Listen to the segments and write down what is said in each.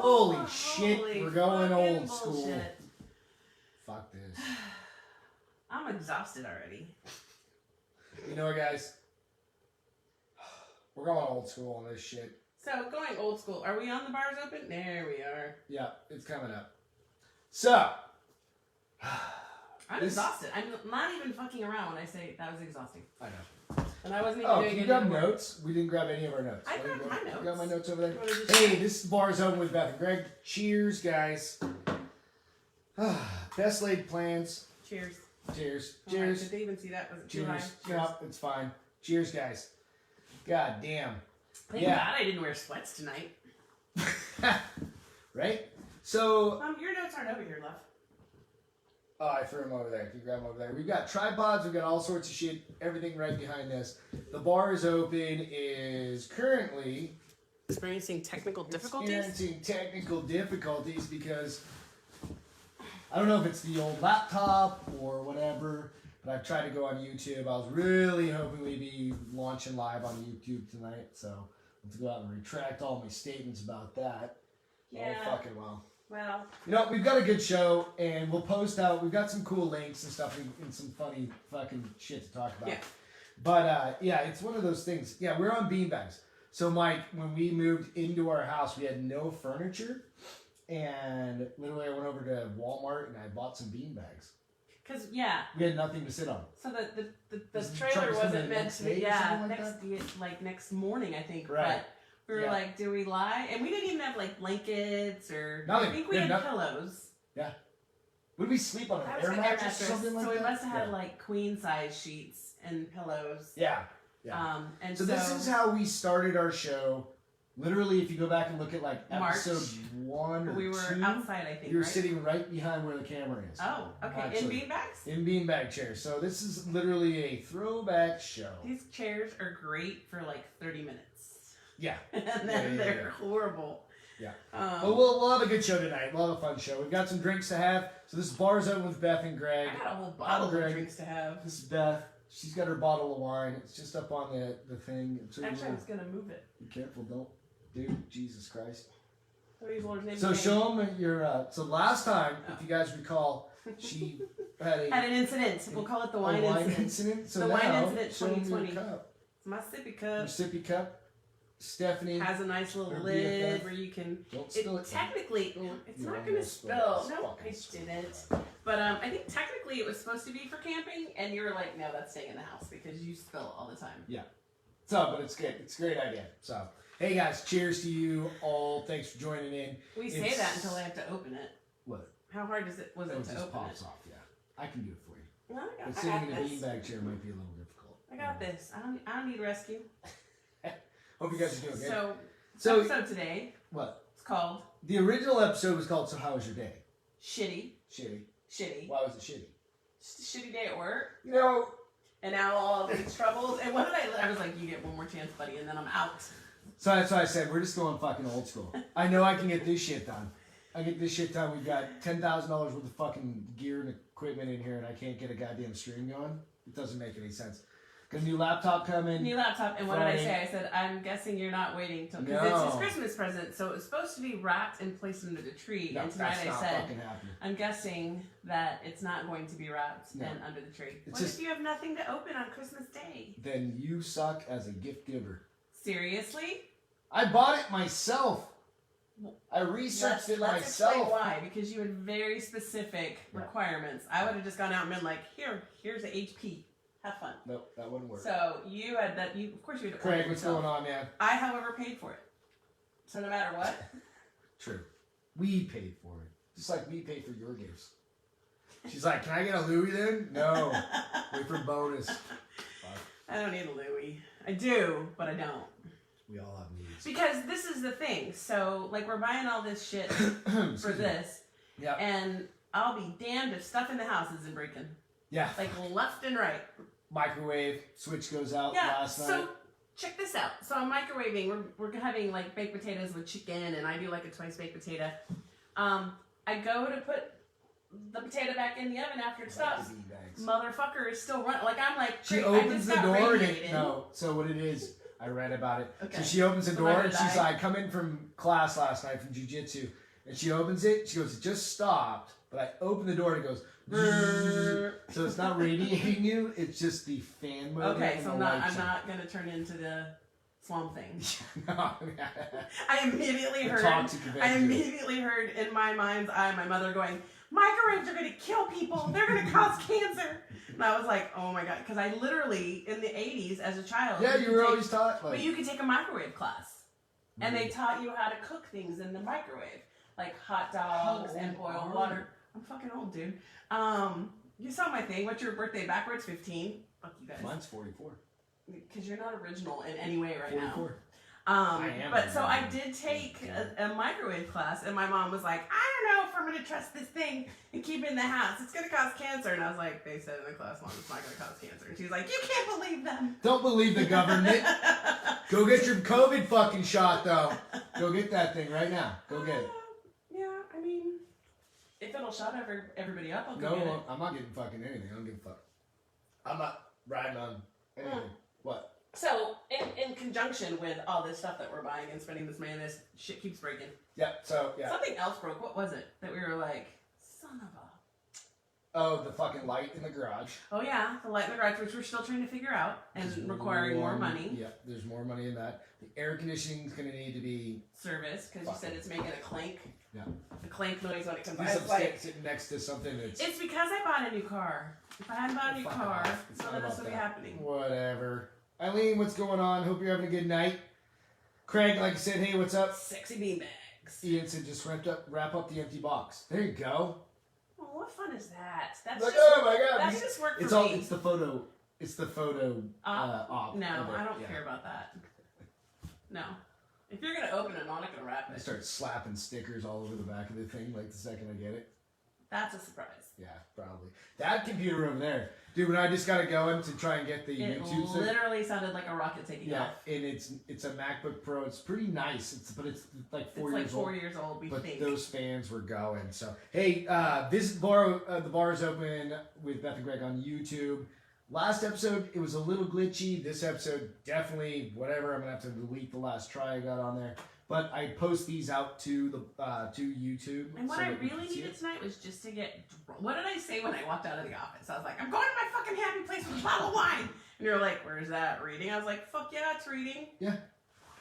Holy shit, we're going old bullshit. school. Fuck this. I'm exhausted already. You know what, guys? We're going old school on this shit. So, going old school. Are we on the bars open? There we are. Yeah, it's coming up. So. I'm exhausted. I'm not even fucking around when I say that was exhausting. I know. And I wasn't even doing can you any grab work. notes? We didn't grab any of our notes. I grabbed my notes. You got my notes over there? Just... Hey, this bar's open with Beth and Greg. Cheers, guys. Best laid plans. Cheers. Cheers. Oh, Cheers. Did they even see that? Was it too Cheers. high? Cheers. No, it's fine. Cheers, guys. God damn. Thank God I didn't wear sweats tonight. Right? So... your notes aren't over here, love. Oh, I threw them over there. If you grab them over there. We've got tripods. We've got all sorts of shit. Everything right behind this. The bar is open. Is currently... Experiencing technical difficulties because... I don't know if it's the old laptop or whatever, but I've tried to go on YouTube. I was really hoping we'd be launching live on YouTube tonight, so let's go out and retract all my statements about that. Yeah. Oh, fucking well. Well. You know, we've got a good show, and we'll post out. We've got some cool links and stuff and some funny fucking shit to talk about. Yeah. But, yeah, it's one of those things. Yeah, we're on beanbags. So, Mike, when we moved into our house, we had no furniture. And literally, I went over to Walmart and I bought some beanbags. Cause yeah, we had nothing to sit on. So the trailer wasn't meant to be. Yeah, next morning I think. Right. But we were like, do we lie? And we didn't even have like blankets or. Nothing. I think we had pillows. Yeah. Would we sleep on an air mattress or something like that? So we must have had like queen size sheets and pillows. Yeah. Yeah. And so this is how we started our show. Literally, if you go back and look at like episode 1 or 2, we were outside, I think. You were sitting right behind where the camera is. Oh, okay. Actually, in beanbags? In beanbag chairs. So this is literally a throwback show. These chairs are great for like 30 minutes. Yeah. And then they're horrible. Yeah. But we'll have a good show tonight. We'll have a fun show. We've got some drinks to have. So this bar's open with Beth and Greg. I got a whole bottle of drinks to have. This is Beth. She's got her bottle of wine. It's just up on the thing. Actually, I was going to move it. Be careful, don't. Dude, Jesus Christ. So show them your. So last time, if you guys recall, she had an incident. We'll call it the wine incident. So the now, wine incident 2020. Cup. It's my sippy cup. Your sippy cup. Stephanie has a nice little lid where you can. Don't spill it. Technically, it's not going to spill. No, I didn't. But I think technically it was supposed to be for camping, and you were like, no, that's staying in the house because you spill all the time. Yeah. So, but it's good. It's a great idea. So. Hey guys, cheers to you all. Thanks for joining in. We say that until I have to open it. What? How hard was it to open it? It just pops off, yeah. I can do it for you. No, I got this. Sitting in a beanbag chair might be a little difficult. I got this. I don't need rescue. Hope you guys are doing good. So episode today. What? It's called. The original episode was called So How Was Your Day? Shitty. Shitty. Why was it shitty? Just a shitty day at work. You know. And now all these troubles. And what did I was like, you get one more chance, buddy, and then I'm out. So that's why I said we're just going fucking old school. I know I can get this shit done. I get this shit done. We've got $10,000 worth of fucking gear and equipment in here, and I can't get a goddamn stream going. It doesn't make any sense. Got a new laptop coming. New laptop, and what did I say? I said, I'm guessing you're not waiting till because it's his Christmas present, so it was supposed to be wrapped and placed under the tree. No, and tonight that's I said, I'm guessing that it's not going to be wrapped and under the tree. What if you have nothing to open on Christmas Day? Then you suck as a gift giver. Seriously? I bought it myself. I researched it myself. Let's explain why. Because you had very specific requirements. I would have just gone out and been like, here's an HP. Have fun. Nope, that wouldn't work. So you had that. Of course, you had to Craig, what's going on, man? I, however, paid for it. So no matter what. True. We paid for it. Just like we paid for your gifts. She's like, can I get a Louis then? No. Wait for bonus. I don't need a Louis. I do, but I don't. We all have needs. Because this is the thing. So, like, we're buying all this shit for this. Yeah. And I'll be damned if stuff in the house isn't breaking. Yeah. Like, left and right. Microwave. Switch goes out last night. So, check this out. So, I'm microwaving. We're having, like, baked potatoes with chicken, and I do, like, a twice baked potato. I go to put the potato back in the oven after it stops. Motherfucker is still running. Like, I'm like, she opens the door and no. So what it is, I read about it. Okay. So she opens the So door I'm and gonna she's die. like, come in from class last night from jiu-jitsu. And she opens it. She goes, it just stopped. But I open the door and it goes, so it's not radiating you. It's just the fan motor. Okay, and so the I'm lights on. not gonna turn into the Swamp Thing. No. I immediately The heard. toxic I Avenger. immediately heard in my mind's eye my mother going, "Microwaves are gonna kill people. They're gonna cause cancer." And I was like, "Oh my god!" Because I literally in the '80s as a child. Yeah, you could were take- always taught. But you could take a microwave class, and they taught you how to cook things in the microwave, like hot dogs and old boiled are water. I'm fucking old, dude. You saw my thing. What's your birthday backwards? 15. Fuck you guys. Mine's 44. Because you're not original in any way right 44. now. I am But so I original. did take a microwave class, and my mom was like, "I don't know if I'm going to trust this thing and keep it in the house. It's going to cause cancer." And I was like, "They said in the class, Mom, it's not going to cause cancer." And she was like, "You can't believe them." Don't believe the government. Go get your COVID fucking shot, though. Go get that thing right now. Go get it. Yeah, I mean, if it'll shut everybody up, I'll go No, get it. I'm not getting fucking anything. I don't give a fuck. I'm not riding on anything. What? So, in conjunction with all this stuff that we're buying and spending this money, this shit keeps breaking. Yeah, so, yeah. Something else broke. What was it that we were like, son of a... Oh, the fucking light in the garage. Oh yeah, the light in the garage, which we're still trying to figure out and There's requiring more money. Yeah, there's more money in that. The air conditioning's going to need to be... Service, because you said it's making a clank. Yeah. The clank noise when it comes At out. least It's I'm like, sitting next to something that's... it's because I bought a new car. If I hadn't bought a new Fuck car, off. It's none not of this about would be that. happening. Whatever. Eileen, what's going on? Hope you're having a good night. Craig, like I said, hey, what's up? Sexy beanbags. Ian said just wrap up the empty box. There you go. Oh, what fun is that? That's Like, just, oh my god. that's just work for It's me. all. It's the photo. It's the photo. Op No, of it. I don't Yeah. care about that. No. If you're gonna open it, I'm not gonna wrap I it. start slapping stickers all over the back of the thing like the second I get it. That's a surprise. Yeah, probably. That computer over there, dude. When I just got it going to try and get the It YouTube thing. literally sounded like a rocket taking Yeah, off. and it's a MacBook Pro. It's pretty nice. But it's like 4 It's years like 4 old. years old, we But think. those fans were going. So hey, visit bar. The bar is open with Beth and Greg on YouTube. Last episode it was a little glitchy. This episode definitely whatever. I'm gonna have to delete the last try I got on there. But I post these out to the to YouTube. And what so I that you can really see needed it. tonight was just to get drunk. What did I say when I walked out of the office? I was like, I'm going to my fucking happy place with a bottle of wine. And you were like, where's that? Reading? I was like, fuck yeah, it's reading.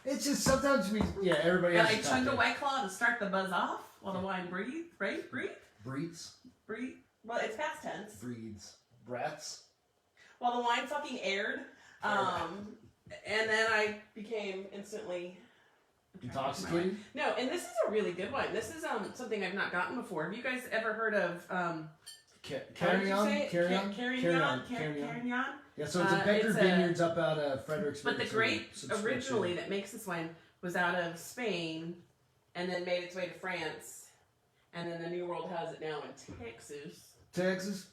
It's just sometimes everybody And has I chugged a White Claw to start the buzz off while the wine breathed, right? breathes, Well, it's past tense. breathes, breaths. While the wine fucking aired. And then I became instantly... Intoxicated. No, and this is a really good one. This is something I've not gotten before. Have you guys ever heard of... Carry on. Yeah, so it's a Becker it's a- Vineyards up out of Fredericksburg. But the so grape subscription. originally that makes this wine was out of Spain and then made its way to France. And then the New World has it now in Texas. Texas.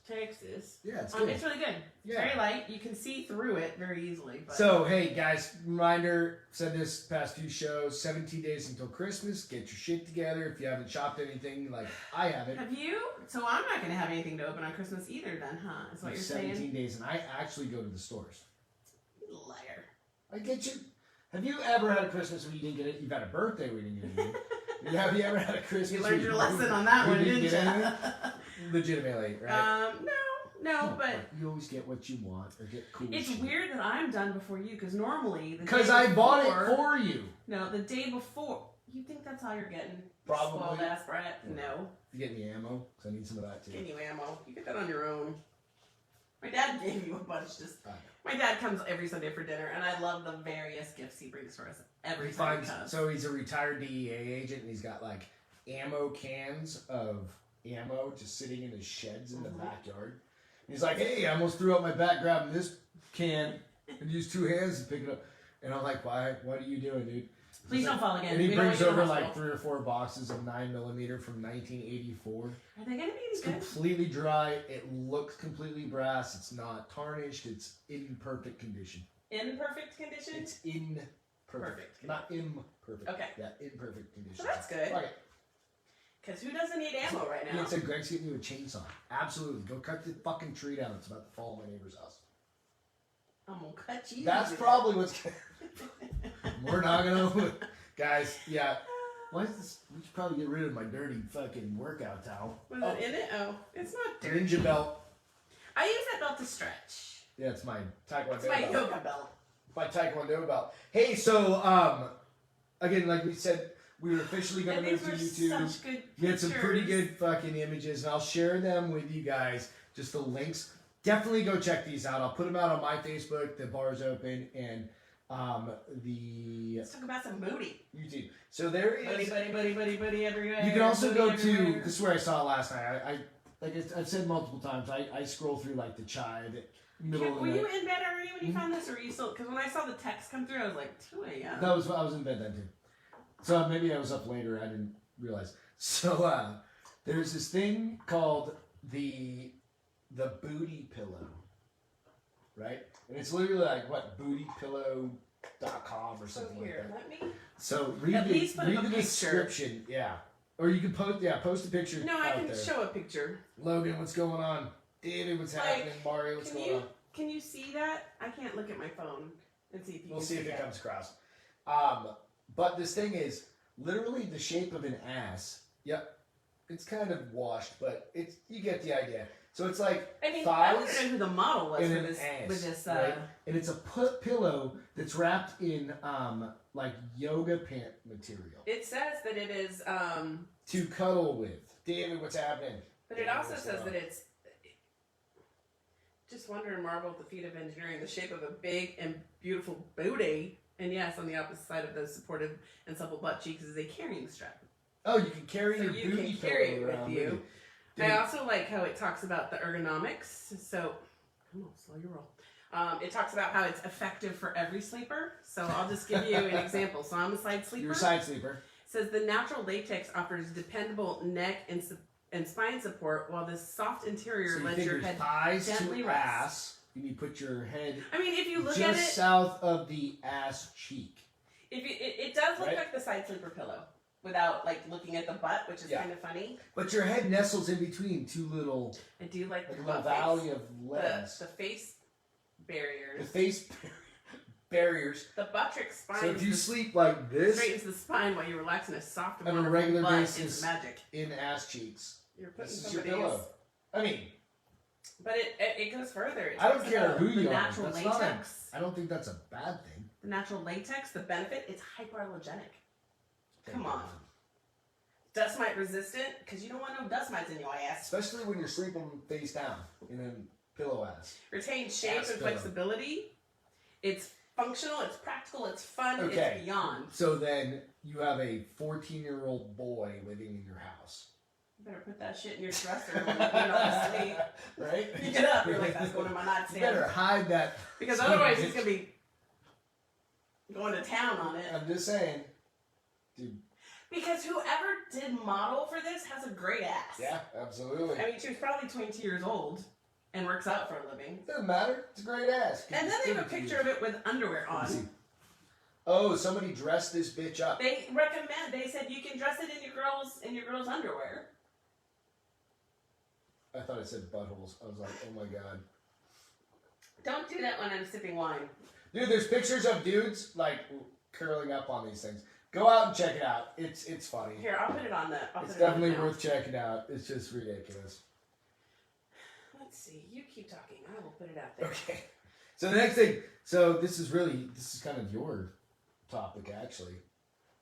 Yeah, it's good. It's really good. Yeah. Very light. You can see through it very easily. But So, hey guys, reminder, said this past few shows, 17 days until Christmas. Get your shit together if you haven't shopped anything like I haven't. have you? So I'm not going to have anything to open on Christmas either then, huh? Is what you're 17 saying? days, and I actually go to the stores. Liar. I get you. Have you ever had a Christmas where you didn't get it? You've had a birthday where you didn't get anything. Have you ever had a Christmas You where learned your lesson on that one, didn't get you? anything? Legitimately, right? No, but you always get what you want or get cool it's shit. weird that I'm done before you because normally Because I bought it for you. No, the day before. You think that's all you're getting? Probably. Spoiled ass brat. No. You get me ammo? Because I need some of that too. Getting you ammo. You get that on your own. My dad gave you a bunch. My dad comes every Sunday for dinner, and I love the various gifts he brings for us every time he comes. So he's a retired DEA agent, and he's got like ammo cans of ammo just sitting in his sheds in the backyard. And he's like, hey, I almost threw out my back grabbing this can and used two hands to pick it up. And I'm like, why? What are you doing, dude? Please don't fall again. And he We don't brings want you in over the like hospital. 3 or 4 boxes of 9mm from 1984. Are they going to be It's any good? completely dry. It looks completely brass. It's not tarnished. It's in perfect condition. In perfect condition? It's in Perfect. Not imperfect. Okay. Yeah, in perfect condition. So that's good. Okay. Because who doesn't need ammo right now? Ian said Greg's getting you a chainsaw. Absolutely. Go cut the fucking tree down. It's about to fall on my neighbor's house. I'm gonna cut you. That's probably what's. We're not gonna, guys. Yeah. Why is this? We should probably get rid of my dirty fucking workout towel. Was it in it? Oh, it's not dirty. Ninja belt. I use that belt to stretch. Yeah, it's my taekwondo. It's my yoga belt. My taekwondo belt. Hey, so again, like we said, we were officially gonna move to YouTube. Such good We had some pretty pictures. good fucking images, and I'll share them with you guys. Just the links. Definitely go check these out. I'll put them out on my Facebook. The bar's open, and the Let's talk about some booty. YouTube. So there is. Buddy everywhere. You can also go booty to. everywhere. This is where I saw it last night. I like I've said multiple times. I scroll through like the chai, the middle of the Were night. you in bed already when you found this, or were you still? Because when I saw the text come through, I was like 2 a.m. I was in bed then too. So maybe I was up later. I didn't realize. So there's this thing called the Bootie Pillow, right? And it's literally like what BootiePillow.com or something like that. Let me. So read At least put up read a the picture. description, yeah. Or you can post a picture. No, I out can there. show a picture. Logan, what's going on? David, what's happening? Mario, what's going on? Can you see that? I can't look at my phone and see if you We'll can see if it that. comes across. But this thing is literally the shape of an ass. Yep. It's kind of washed, but you get the idea. So it's like I mean, thighs I don't know who the model was and for an this. ass, With this, right? And it's a pillow that's wrapped in like yoga pant material it says that it is, to cuddle with. David, what's happening? but it also says that it's. Just wondering, marvel at the feat of engineering, the shape of a big and beautiful booty, and yes, on the opposite side of those supportive and supple butt cheeks is a carrying strap. Oh, you can carry So your you booty can carry pillow it with around you. with I also like how it talks about the ergonomics. So, come on, slow your roll. It talks about how it's effective for every sleeper. So I'll just give you an example. So I'm a side sleeper. You're a side sleeper. It says the natural latex offers dependable neck and spine support, while this soft interior So you lets think your your head thighs gently to rest. ass, and you put your head I mean, if you look just at it, south of the ass cheek. if it does look Right? like the side sleeper pillow without like looking at the butt, which is Yeah. kind of funny. But your head nestles in between two little, I do like like a the little butt face. valley of legs. The face barriers. The face barriers. The buttress spine. So if you sleep like this straightens the spine while you relax in a soft and on a wonderful regular butt, basis it's magic. in ass cheeks, You're putting this is your somebody's. pillow. I mean, But it goes further. It I don't talks care about who the you are. natural That's not latex. I don't think that's a bad thing. The natural latex. The benefit. It's hypoallergenic. Come on. Dust mite resistant, because you don't want no dust mites in your ass. Especially when you're sleeping face down in a pillow ass. Retains shape Ass and pillow. flexibility. It's functional. It's practical. It's fun. Okay. It's beyond. So then you have a 14-year-old boy living in your house. You better put that shit in your dresser when you're going to sleep. Right? You get up, you're like, that's going in my You nightstand. better hide that. Because otherwise he's going to be going to town on it. I'm just saying. Dude. Because whoever did model for this has a great ass. Yeah, absolutely. I mean, she was probably 22 years old and works out for a living. Doesn't matter. It's a great ass. And then they have a picture of it with underwear on. Oh, somebody dressed this bitch up. They recommend. They said you can dress it in your girls' underwear. I thought it said buttholes. I was like, oh my god. Don't do that when I'm sipping wine. Dude, there's pictures of dudes like curling up on these things. Go out and check it out. It's funny. Here, I'll put it on the. It's definitely worth checking out. It's just ridiculous. Let's see. You keep talking. I will put it out there. Okay. So the next thing. So this is kind of your topic actually.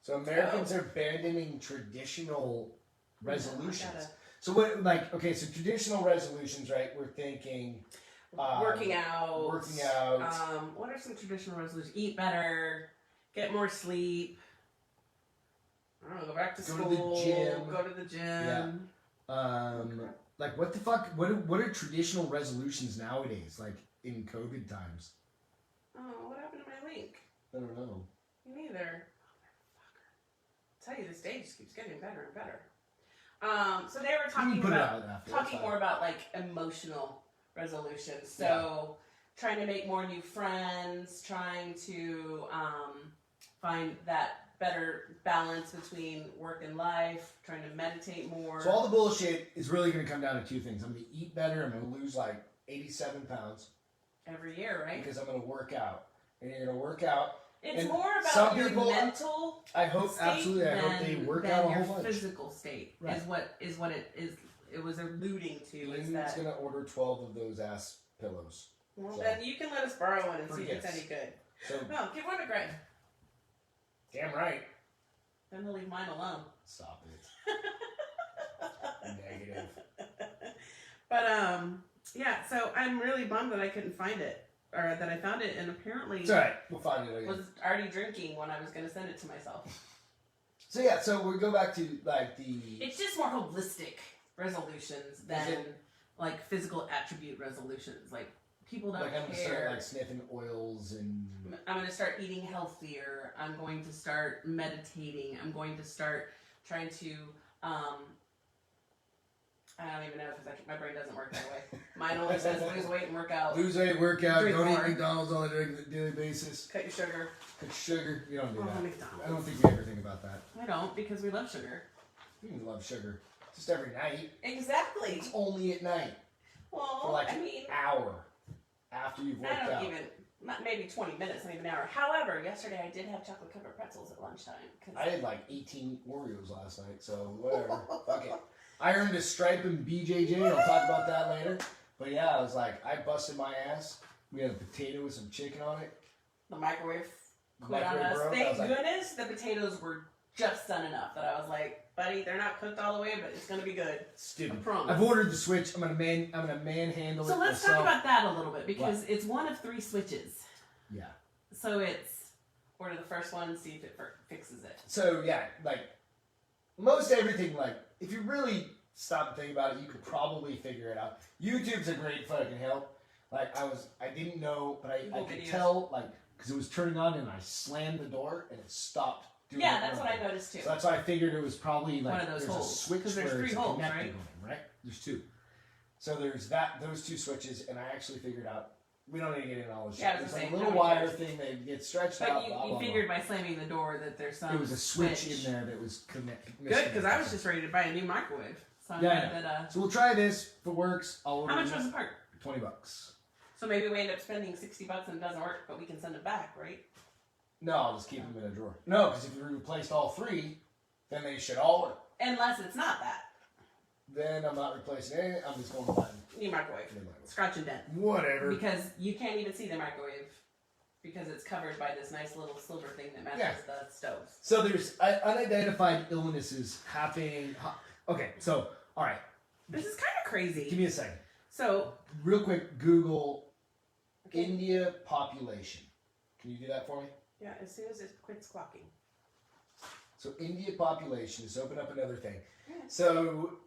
So Americans are abandoning traditional resolutions. So what, like, okay, so traditional resolutions, right? We're thinking Working out. What are some traditional resolutions? Eat better. Get more sleep. I don't know. Go back to school. Go to the gym. Yeah. Like what the fuck? What are traditional resolutions nowadays? Like in COVID times? Oh, what happened to my link? I don't know. Me neither. I'll tell you, this day just keeps getting better and better. So they were talking more about like emotional resolutions. So trying to make more new friends, trying to find that better balance between work and life, trying to meditate more. So all the bullshit is really going to come down to two things. I'm going to eat better. I'm going to lose like 87 pounds. Every year, right? Because I'm going to work out. And you're going to work out. It's and more about some your people, mental I hope, state absolutely, I hope they work out a whole your bunch. physical state Right. is what it was alluding to. Ian's Is that going to order 12 of those ass pillows. well, so. then you can let us borrow one and For see if it's gifts. any good. So, No, give one to Greg. damn right. Then he'll leave mine alone. Stop it. Negative. But yeah. So I'm really bummed that I couldn't find it, or that I found it, and apparently It's alright. We'll find it again. was already drinking when I was going to send it to myself. So yeah, so we go back to like the. It's just more holistic resolutions than like physical attribute resolutions. Like people don't Like I'm gonna care. start like sniffing oils and. I'm going to start eating healthier. I'm going to start meditating. I'm going to start trying to. I don't even know because my brain doesn't work that way. Mine only says lose weight and work out. Lose weight, work out, Drink don't more. eat McDonald's on a daily basis. Cut your sugar. Cut sugar. You don't do that. McDonald's. I don't think we ever think about that. I don't because we love sugar. You can love sugar. Just every night. Exactly. It's only at night. Well, For like I an mean, hour after you've worked I don't out. even. Maybe 20 minutes, not even an hour. However, yesterday I did have chocolate covered pretzels at lunchtime. I had like 18 Oreos last night, so whatever. Fuck it. I earned a stripe in BJJ. I'll talk about that later. But yeah, I was like, I busted my ass. We had a potato with some chicken on it. The microwave quit on Microwave us. broke. I Thank was like, goodness the potatoes were just done enough that I was like, buddy, they're not cooked all the way, but it's gonna be good. stupid. I promise. I've ordered the Switch. I'm gonna manhandle it. So let's myself. talk about that a little bit because it's one of 3 switches. Yeah. So it's order the first one, see if it fixes it. So yeah, like most everything, like if you really stop and think about it, you could probably figure it out. YouTube's a great fucking help. Like I didn't know, but I could videos. tell, like, because it was turning on and I slammed the door and it stopped doing Yeah, it that's what normally. I noticed too. So that's why I figured it was probably like One of those there's holes. a switch 'Cause where there's 3 it's holes, connected right? one, right? There's 2. So there's those 2 switches, and I actually figured out. We don't need to get into all this Yeah, shit. I was There's gonna like a say, little how many wire thing that gets stretched But out. you, blah, blah, you blah. figured by slamming the door that there's some It was a switch in there that was connected. Good, because I was just ready to buy a new microwave. So I'm Yeah, glad that, So we'll try this. If it works, I'll order how much it. was the part? $20. So maybe we end up spending $60 and it doesn't work, but we can send it back, right? No, I'll just keep them in a drawer. No, because if you replaced all 3, then they should all work. Unless it's not that. Then I'm not replacing any. I'm just going to buy New microwave. a new microwave. Scratch and dent. Whatever. Because you can't even see the microwave because it's covered by this nice little silver thing that matches the stove. So there's unidentified illnesses happening. Okay, so, all right. This is kind of crazy. Give me a second. So, Real quick, Google India population. Can you do that for me? yeah, as soon as it quits clocking. So India population, just open up another thing. So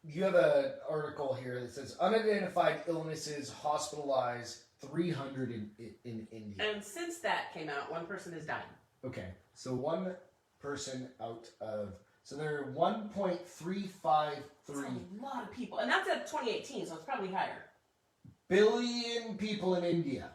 you have an article here that says unidentified illnesses hospitalized 300 in India. And since that came out, 1 person has died. Okay, so 1 person out of, so there are 1.353 That's a lot of people. And that's at 2018, so it's probably higher. billion people in India.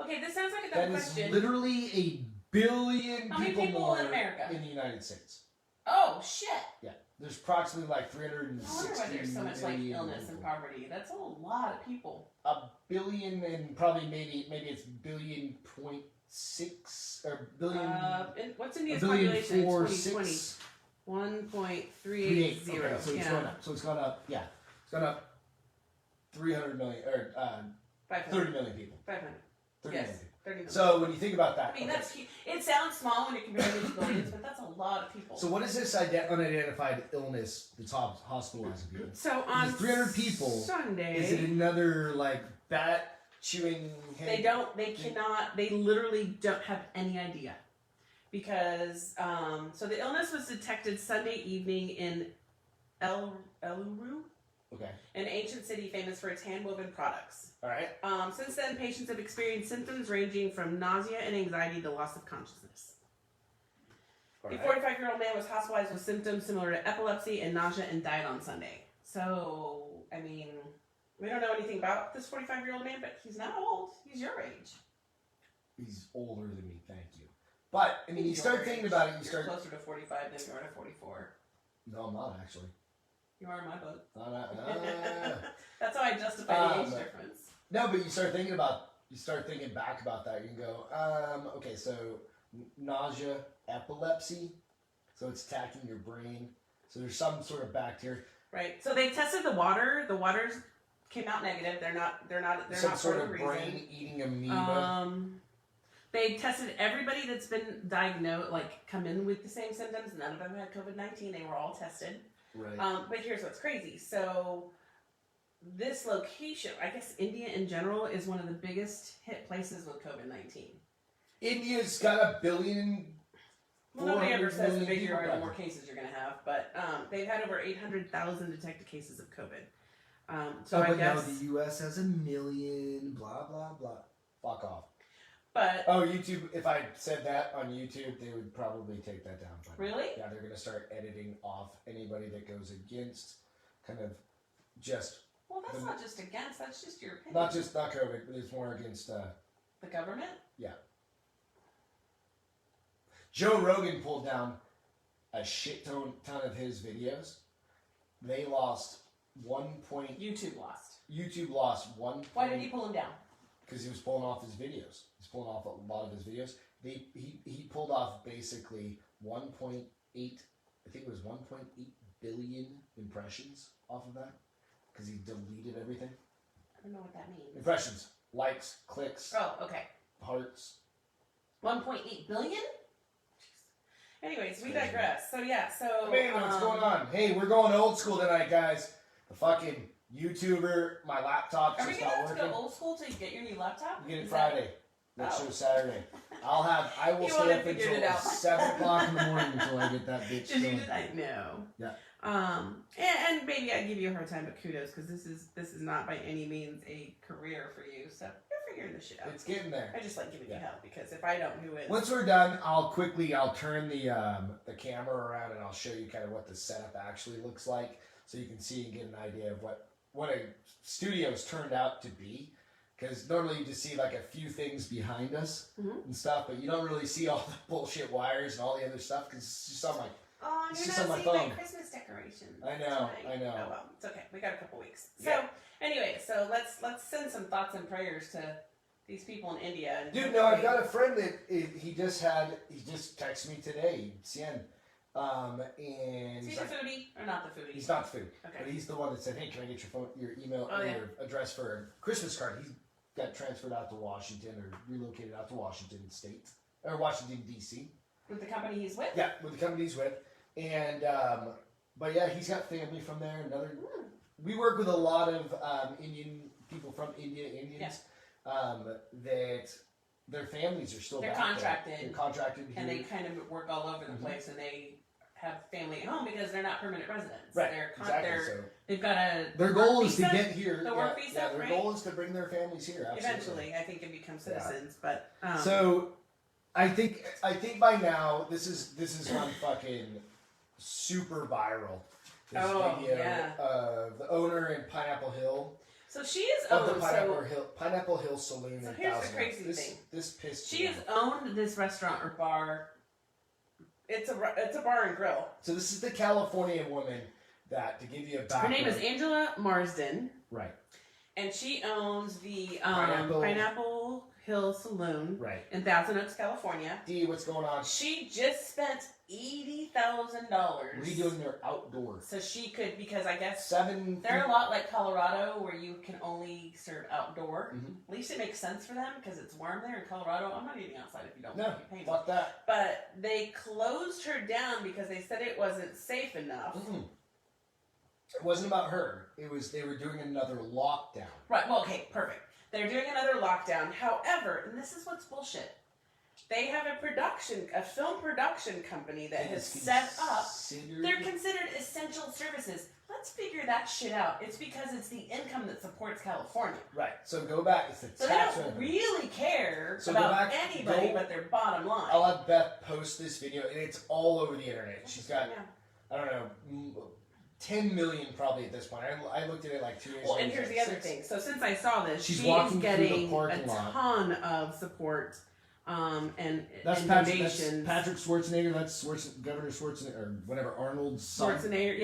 Okay, this sounds like a That dumb is question. literally a billion How many people people more in America? in the United States. Oh, shit. Yeah, there's approximately like No wonder 360 why there's so much like million illness and people. poverty. That's a lot of people. A billion and probably maybe it's billion.6 or billion. And what's India's a billion population in 4, 2020? 6. 1.380. Okay, so it's going up. So it's gone up. Yeah, it's gone up 300 million or 500. 30 million people. 500. 30 Yes. million people. 30 million. So when you think about that, I mean, okay. that's huge. It sounds small when you're comparing it to billions, but that's a lot of people. So what is this unidentified illness that's hospitalizing people? So Is on it 300 people? Sunday, Is it another like bat chewing? they cannot, they literally don't have any idea. Because, so the illness was detected Sunday evening in Eluru, Okay. an ancient city famous for its hand-woven products. All right. Since then, patients have experienced symptoms ranging from nausea and anxiety to loss of consciousness. All A right. 45-year-old man was hospitalized with symptoms similar to epilepsy and nausea and died on Sunday. So, I mean, we don't know anything about this 45-year-old man, but he's not old. He's your age. He's older than me. Thank you. But I mean, you He's start your thinking age. about it. You You're start. closer to 45 than you are to 44. No, I'm not actually. You are in my book. Not. That's how I justify the age but- difference. No, but you start thinking back about that. You can go, okay, so nausea, epilepsy, so it's attacking your brain. So there's some sort of bacteria. Right. So they tested the water. The waters came out negative. They're not Some not sort for of a reason. brain-eating amoeba. They tested everybody that's been diagnosed, like come in with the same symptoms. None of them had COVID-19. They were all tested. Right. But here's what's crazy. So this location, I guess India in general, is one of the biggest hit places with COVID-19. India's got 1 billion. Well, nobody ever says the bigger people or the died. more cases you're going to have, but they've had over 800,000 detected cases of COVID. So I but guess. no, the U.S. has 1 million. Blah blah blah. Fuck off. But YouTube. If I said that on YouTube, they would probably take that down. But really? yeah, they're gonna start editing off anybody that goes against, kind of, just. Well, that's not just against. That's just your opinion. Not COVID, but it's more against. The government. Yeah. Joe Rogan pulled down a shit ton of his videos. They lost YouTube lost. YouTube lost 1. Why did he pull him down? Because he was pulling off his videos. He's pulling off a lot of his videos. He pulled off basically 1.8. I think it was 1.8 billion impressions off of that. Because he deleted everything. I don't know what that means. Impressions, likes, clicks, Oh, okay. hearts. 1.8 billion? Anyways, we digress. So yeah, so What's going on? Hey, we're going old school tonight, guys. The fucking YouTuber, my laptop's Are we just gonna not have to working. go old school to get your new laptop? You get it Is Friday. Next show Saturday. I will You stay wanna up figure it until out. 7 o'clock in the morning until I get that bitch Did you going. just I know. Yeah. And maybe I give you a hard time, but kudos because this is not by any means a career for you. So you're figuring this shit out. It's getting there. I just like giving you help because if I don't, who is? Once we're done, I'll turn the camera around and I'll show you kind of what the setup actually looks like, so you can see and get an idea of what a studio's turned out to be. Because normally you just see like a few things behind us and stuff, but you don't really see all the bullshit wires and all the other stuff because it's just on my. Oh, It's you're just not on my seeing my phone. Christmas decorations. I know. Oh well, it's okay. We got a couple weeks. So Yeah. anyway, so let's send some thoughts and prayers to these people in India. And Dude, no, I've got a friend that he just texted me today, Cien, and Is he he's the like, foodie or not the foodie? he's not the food, Okay. but he's the one that said, hey, can I get your email Oh, or yeah. your address for a Christmas card? He got transferred out to Washington or relocated out to Washington State or Washington D.C. With the company he's with? Yeah, with the company he's with, and but yeah, he's got family from there. We work with a lot of Indian people from India, Indians that their families are still They're back contracted. there. They're contracted here. And they kind of work all over the place, and they have family at home because they're not permanent residents. Right, They're exactly. they've got a Their goal is to get here. The work visa, their right? goal is to bring their families here. Absolutely. Eventually, I think, and become citizens. But So, I think by now this is one fucking super viral. This video of the owner in Pineapple Hill. So she is Of owned. the Pineapple Hill Saloon So in here's the Thousand crazy Oaks. thing. This pissed She me has off. owned this restaurant or bar. It's a bar and grill. So this is the California woman that, to give you a Her background. name is Angela Marsden, Right. and she owns the Pineapple Hill Saloon Right. in Thousand Oaks, California. D, what's going on? She just spent $80,000 Redoing their outdoor. so she could, because I guess 7. they're a lot like Colorado where you can only serve outdoor. Mhm. At least it makes sense for them because it's warm there in Colorado. I'm not eating outside if you don't No, want to pay me. fuck that. But they closed her down because they said it wasn't safe enough. Mm-mm. It wasn't about her. They were doing another lockdown. Right, well, okay, perfect. They're doing another lockdown. However, and this is what's bullshit, they have a film production company that has set up. They're considered essential services. Let's figure that shit out. It's because it's the income that supports California. Right. So go back. It's the So they tax don't revenue. really care So go about back, anybody but their bottom line. I'll have Beth post this video, and it's all over the internet. She's got, I don't know, 10 million probably at this point. I looked at it like 2 years ago. Well, and here's the other thing. So since I saw this, She's she walking is through the getting parking a lot. ton of support and That's donations. Patrick Schwarzenegger. That's Governor Schwarzenegger, or whatever, Arnold's son. Schwarzenegger,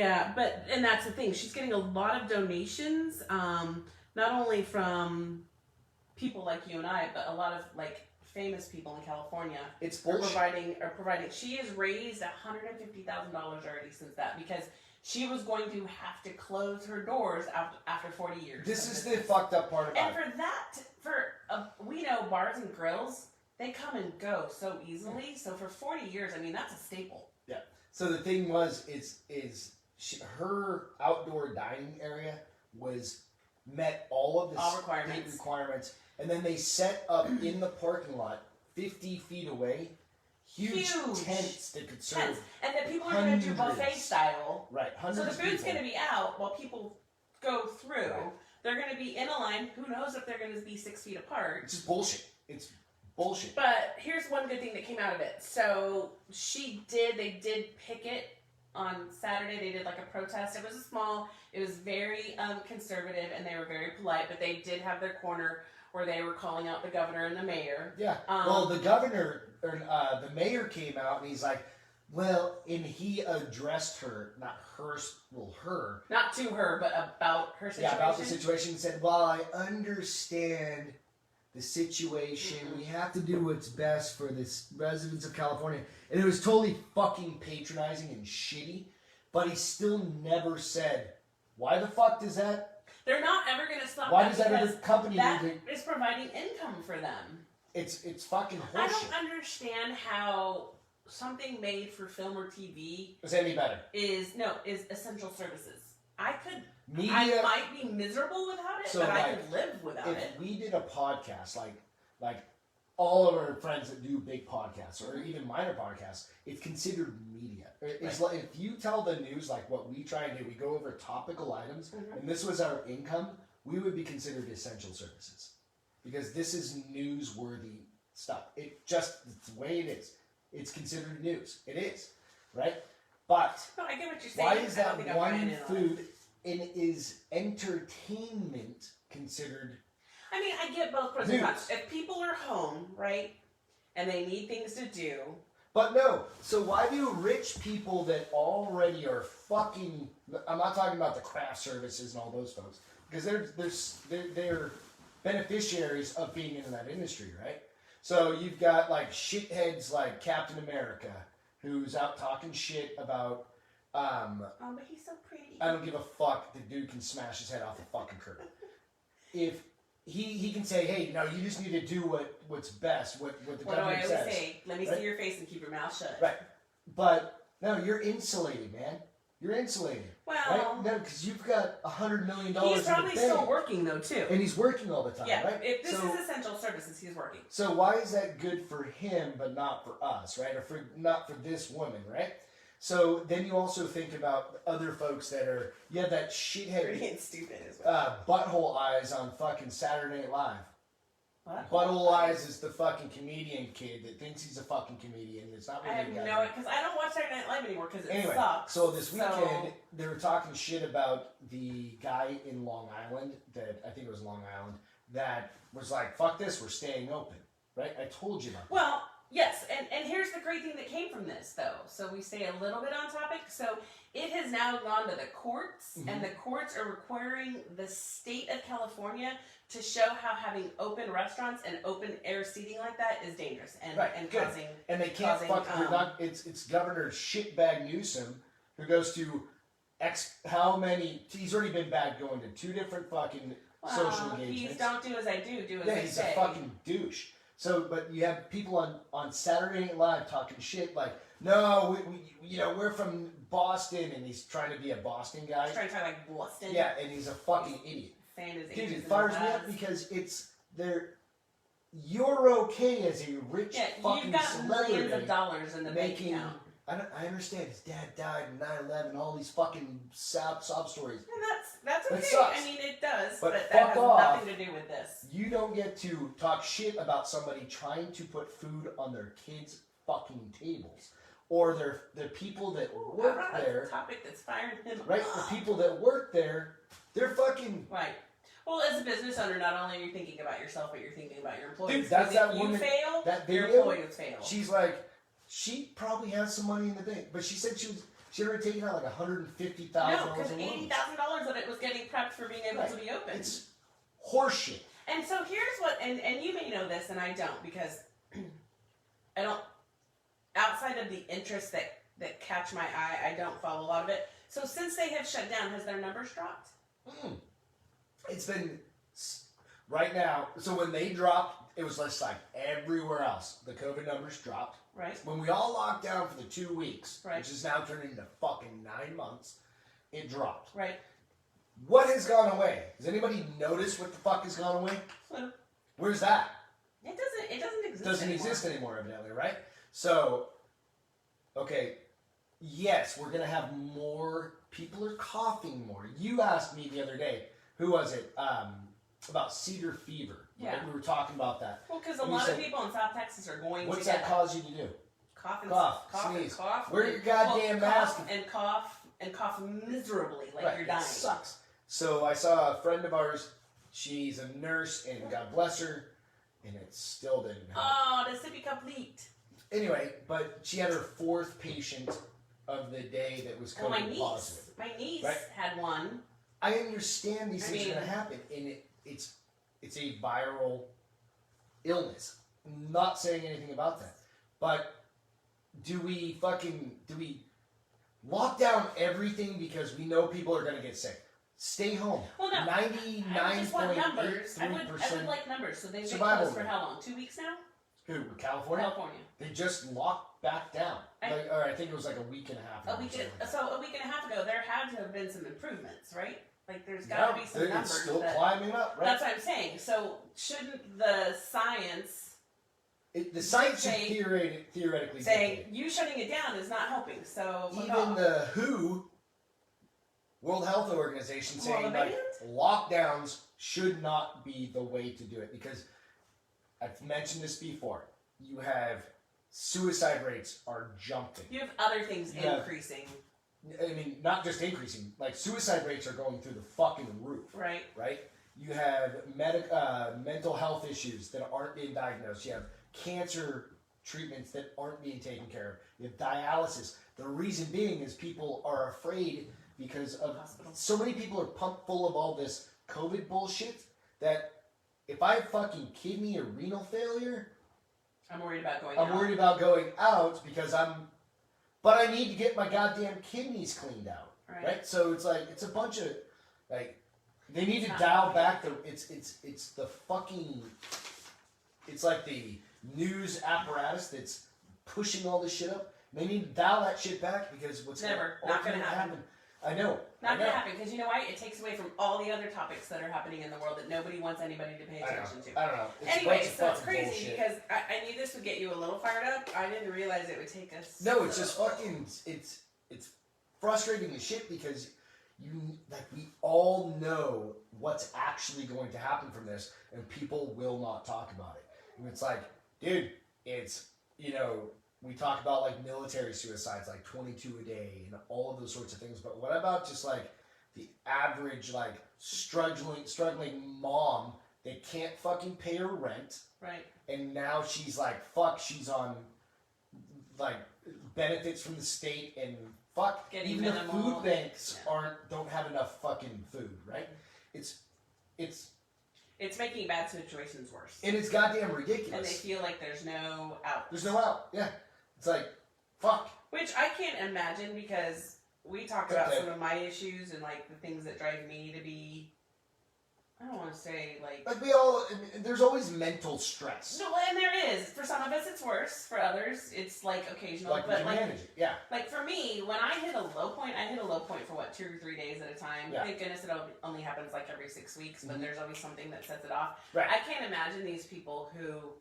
and that's the thing. She's getting a lot of donations, not only from people like you and I, but a lot of like famous people in California It's are bullshit. providing. She has raised $150,000 already since that because she was going to have to close her doors after 40 years. This is the fucked up part about it. And we know bars and grills, they come and go so easily. So for 40 years, I mean, that's a staple. Yeah. So the thing was, her outdoor dining area met all of the requirements, and then they set up in the parking lot 50 feet away huge tents that could serve and that people are going to do buffet style. Right, hundreds. So the food's going to be out while people go through. Right. They're going to be in a line. Who knows if they're going to be 6 feet apart? It's just bullshit. It's bullshit. But here's one good thing that came out of it. So they did picket on Saturday. They did like a protest. It was very conservative, and they were very polite, but they did have their corner where they were calling out the governor and the mayor. Yeah. Well, the governor, or the mayor came out, and he's like, well, and he addressed her, not her. Not to her, but about her situation. Yeah, about the situation, and said, well, I understand the situation. We have to do what's best for the residents of California. And it was totally fucking patronizing and shitty, but he still never said, why the fuck does that? They're not ever going to stop. Why does that other company that is providing income for them? It's fucking horseshit. I don't understand how something made for film or TV is any better. Is essential services. I Media, might be miserable without it, but I could live without it. If we did a podcast, like all of our friends that do big podcasts or even minor podcasts, it's considered media. It's like if you tell the news like what we try and do, we go over topical items, and this was our income, we would be considered essential services because this is newsworthy stuff. It's the way it is. It's considered news. It is, right? But no, I get what you're saying. Why is that one food and is entertainment considered? I mean, I get both pros and cons. If people are home, right, and they need things to do. But no, so why do rich people that already are fucking, I'm not talking about the craft services and all those folks, because they're beneficiaries of being in that industry, right? So you've got like shitheads like Captain America, who's out talking shit about, but he's so pretty. I don't give a fuck, the dude can smash his head off the fucking curb. If he can say, hey, no, you just need to do what's best, what the government says. What do I always say? Let me see your face and keep your mouth shut. Right. But, no, you're insulated, man. You're insulated. Well. Right? No, because you've got $100 million He's probably still working, though, too. And he's working all the time, right? If this is essential services, he's working. So why is that good for him, but not for us, right? Or not for this woman, right? So then you also think about other folks that are, you have that shithead pretty stupid as well. Butthole Eyes on fucking Saturday Night Live. What? Butthole Eyes is the fucking comedian kid that thinks he's a fucking comedian. It's not really I have no idea, because I don't watch Saturday Night Live anymore because it sucks. So this weekend, they were talking shit about the guy in Long Island, that I think it was Long Island, that was like, fuck this, we're staying open. Right? I told you about that. Well, yes, and here's the great thing that came from this, though. So we stay a little bit on topic. So it has now gone to the courts, and the courts are requiring the state of California to show how having open restaurants and open air seating like that is dangerous and causing. And they can't it's Governor Shitbag Newsom who goes to how many? He's already been bad going to 2 different fucking social engagements. Don't do as I do, do as I say. He's a fucking douche. So, but you have people on Saturday Night Live talking shit like, no, we're from Boston, and he's trying to be a Boston guy. He's trying to talk like Boston. Yeah, and he's a fucking idiot. Dude, it fires me up because you're okay as a rich fucking celebrity. You've got millions of dollars in the bank account. I understand his dad died in 9/11, all these fucking sob stories. And that's okay. That sucks. I mean, it does, but that has nothing to do with this. You don't get to talk shit about somebody trying to put food on their kids' fucking tables. Or the people that work there. That's a topic that's firing him right? up. The people that work there, they're fucking... Right. Well, as a business owner, not only are you thinking about yourself, but you're thinking about your employees. Dude, that's that woman... If you fail, your employees fail. She's like... She probably has some money in the bank, but she said she'd already taken out like $150,000. No, because $80,000 of it was getting prepped for being able to be open. It's horseshit. And so here's what, and you may know this, and I don't, because I don't, outside of the interests that catch my eye, I don't follow a lot of it. So since they have shut down, has their numbers dropped? It's been, right now, so when they dropped, it was less like everywhere else. The COVID numbers dropped. Right. When we all locked down for the 2 weeks, right. which is now turned into fucking 9 months, it dropped. Right. What has gone away? Does anybody notice what the fuck has gone away? Flu. Where's that? It doesn't exist Doesn't anymore. exist anymore, evidently, right? So, okay, yes, we're going to have more, people are coughing more. You asked me the other day, who was it, about cedar fever. Yeah. Right? We were talking about that. Well, because a lot of people in South Texas are going what's to that cause you to do? Cough, sneeze. cough. Wear your goddamn mask. And cough miserably like you're dying. It sucks. So I saw a friend of ours, she's a nurse, and God bless her, and it still didn't help. Oh, the sippy cup leaked. Anyway, but she had her 4th patient of the day that was COVID positive. My niece right? had one. I understand these things are going to happen, and it's a viral illness. I'm not saying anything about that. But do we lock down everything because we know people are going to get sick? Stay home. Well, no. 99.83% I would like numbers. So they've been survival closed for rate. how long? 2 weeks now? Who? California? California. They just locked back down. Or I think it was like a week and a half ago. A week and a half ago, there had to have been some improvements, right? Like there's got to be some numbers. It's still climbing up, right? That's what I'm saying. So shouldn't the science... the science should theoretically say you shutting it down is not helping. So even the WHO, World Health Organization, saying like lockdowns should not be the way to do it, because I've mentioned this before. You have suicide rates are jumping. You have other things increasing. I mean, not just increasing. Like suicide rates are going through the fucking roof. Right. Right. You have mental health issues that aren't being diagnosed. You have cancer treatments that aren't being taken care of. You have dialysis. The reason being is people are afraid because of so many people are pumped full of all this COVID bullshit that if I have fucking kidney or renal failure, I'm worried about going out. I'm worried about going out because but I need to get my goddamn kidneys cleaned out. Right? So it's like, it's a bunch of, like, they need to dial back it's the fucking, it's like the news apparatus that's pushing all this shit up. They need to dial that shit back because what's not going to happen. I know. Not going to happen because you know why? It takes away from all the other topics that are happening in the world that nobody wants anybody to pay attention to. I don't know. Anyway, so it's crazy bullshit. Because I knew this would get you a little fired up. I didn't realize it would take us. No, it's just fucking. It's frustrating as shit because we all know what's actually going to happen from this, and people will not talk about it. And it's like, dude, it's we talk about like military suicides, like 22 a day and all of those sorts of things. But what about just like the average, like struggling mom that can't fucking pay her rent? Right. And now she's like, fuck, she's on like benefits from the state and fuck, even the food banks don't have enough fucking food, right? It's making bad situations worse. And it's goddamn ridiculous. And they feel like there's no out. There's no out, yeah. It's like, fuck. Which I can't imagine because we talked about some of my issues and like the things that drive me to be, I don't want to say like there's always mental stress. No, and there is. For some of us it's worse. For others it's like occasional. Like, but like, manage it. Yeah. Like for me, when I hit a low point, for what, 2 or 3 days at a time. Yeah. Thank goodness it only happens like every 6 weeks, but there's always something that sets it off. Right. I can't imagine these people who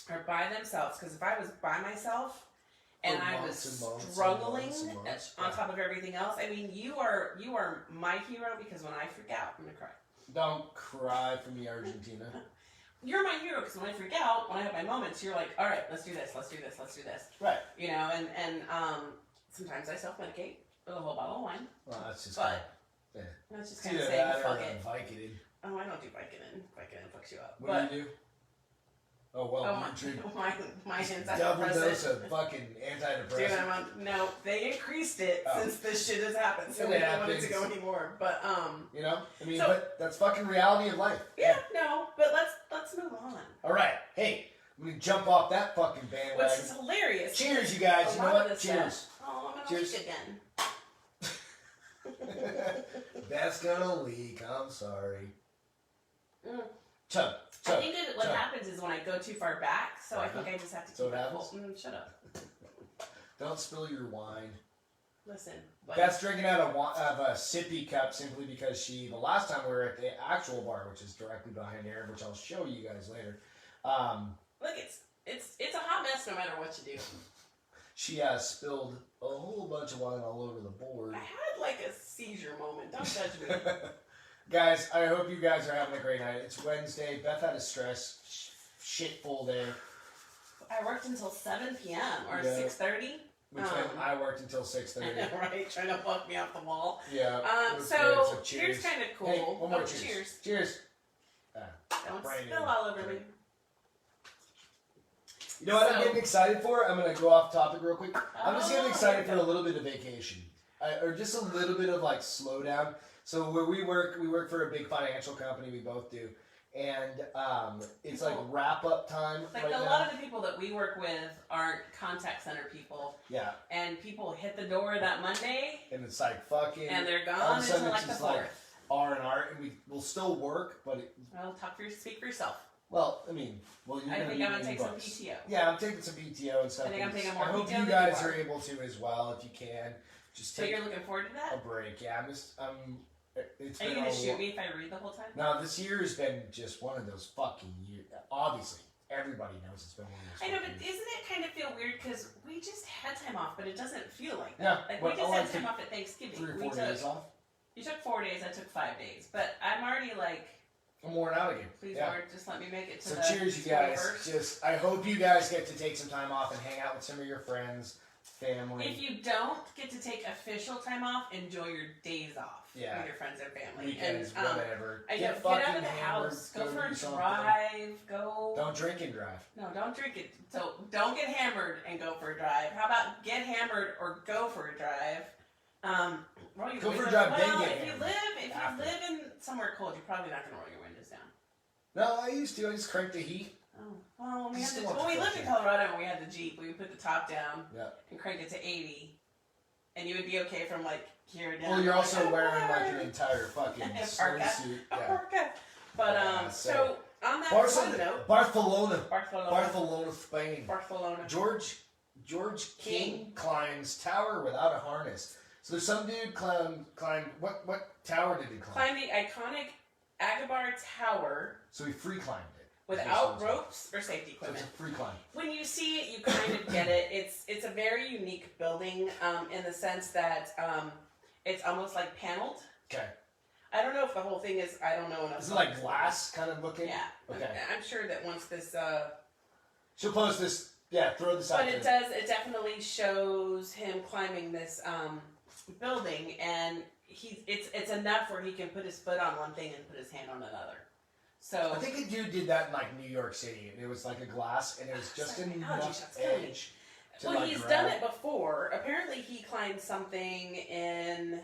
are by themselves, because if I was by myself and I was struggling on top of everything else, I mean, you are my hero, because when I freak out, I'm gonna cry. Don't cry for me, Argentina. You're my hero, because when I freak out, when I have my moments, you're like, all right, let's do this. Right. You know, and sometimes I self-medicate with a whole bottle of wine. Well, that's just that's just kind of saying, fuck it. Vicodin. Oh, I don't do Vicodin. Vicodin fucks you up. What do you do? Oh, well, Oh, you drink my antidepressant. double dose of fucking antidepressant. Dude, no, they increased it since this shit has happened, so we don't want it to go anymore. But you know, I mean, but that's fucking reality of life. Yeah, no, but let's move on. All right, hey, I'm gonna jump off that fucking bandwagon. Which is hilarious. Cheers, you guys. You know what? Cheers. Oh, I'm gonna leak again. Beth's gonna leak. I'm sorry. Chug. I think that what happens is when I go too far back, so I think I just have to keep it full. Shut up. Don't spill your wine. Listen. Beth's drinking out of a sippy cup simply because the last time we were at the actual bar, which is directly behind here, which I'll show you guys later. Look, it's a hot mess no matter what you do. She spilled a whole bunch of wine all over the board. I had like a seizure moment. Don't judge me. Guys, I hope you guys are having a great night. It's Wednesday. Beth had a shit full day. I worked until 7 p.m. or 6:30. Which meant I worked until 6:30. Right, trying to fuck me off the wall. Yeah. So here's kind of cool. Hey, one more cheers. Cheers. Don't spill all over me. You know what I'm getting excited for? I'm going to go off topic real quick. I'm just getting excited for a little bit of vacation. Or just a little bit of like slowdown. So where we work for a big financial company, we both do. And it's like wrap up time. Like a lot of the people that we work with aren't contact center people. Yeah. And people hit the door that Monday. And it's like fucking. And they're gone until like the 4th. R&R, and we'll still work, but well, speak for yourself. Well, I mean, you're I think I'm gonna take some PTO. Yeah, I'm taking some PTO and stuff. I think I'm taking more PTO. I hope you guys are able to as well if you can. Just so you're looking forward to that? A break, yeah. Are you gonna shoot me if I read the whole time? No, this year has been just one of those fucking years. Obviously, everybody knows it's been one of those. I know, but isn't it kind of feel weird because we just had time off, but it doesn't feel like that. Yeah, like we just had time off at Thanksgiving. 3 or 4 days off. You took 4 days. I took 5 days, but I'm already like. I'm worn out again. Please, Lord, just let me make it to the cheers, you guys. I hope you guys get to take some time off and hang out with some of your friends, family. If you don't get to take official time off, enjoy your days off with your friends and family. Weekends, whatever. Get out of the house. Go for a drive. Don't drink and drive. No, don't drink it. So don't get hammered and go for a drive. How about get hammered or go for a drive? Go for a drive, then get if you live in somewhere cold, you're probably not going to roll your windows down. No, I used to. I just cranked the heat. Oh, well, when we lived in Colorado and we had the Jeep, we would put the top down and crank it to 80, and you would be okay from like here down. Well, you're also wearing like an entire fucking swimsuit. But so on that note, Barcelona, Spain. Barcelona. George King climbs tower without a harness. So there's some dude climbed what tower did he climb? Climbed the iconic Agabar Tower. So he free climbed it. Without ropes or safety equipment. So it's a free climb. When you see it, you kind of get it. It's a very unique building in the sense that it's almost like paneled. Okay. I don't know if the whole thing is. I don't know enough. Is it like glass kind of looking? Yeah. Okay. I'm sure that once this. She'll post this. Yeah, throw this out. But it does. It definitely shows him climbing this building, and it's enough where he can put his foot on one thing and put his hand on another. So I think a dude did that in like New York City, and it was like a glass, and it was just enough edge. Well, he's done it before. Apparently, he climbed something in.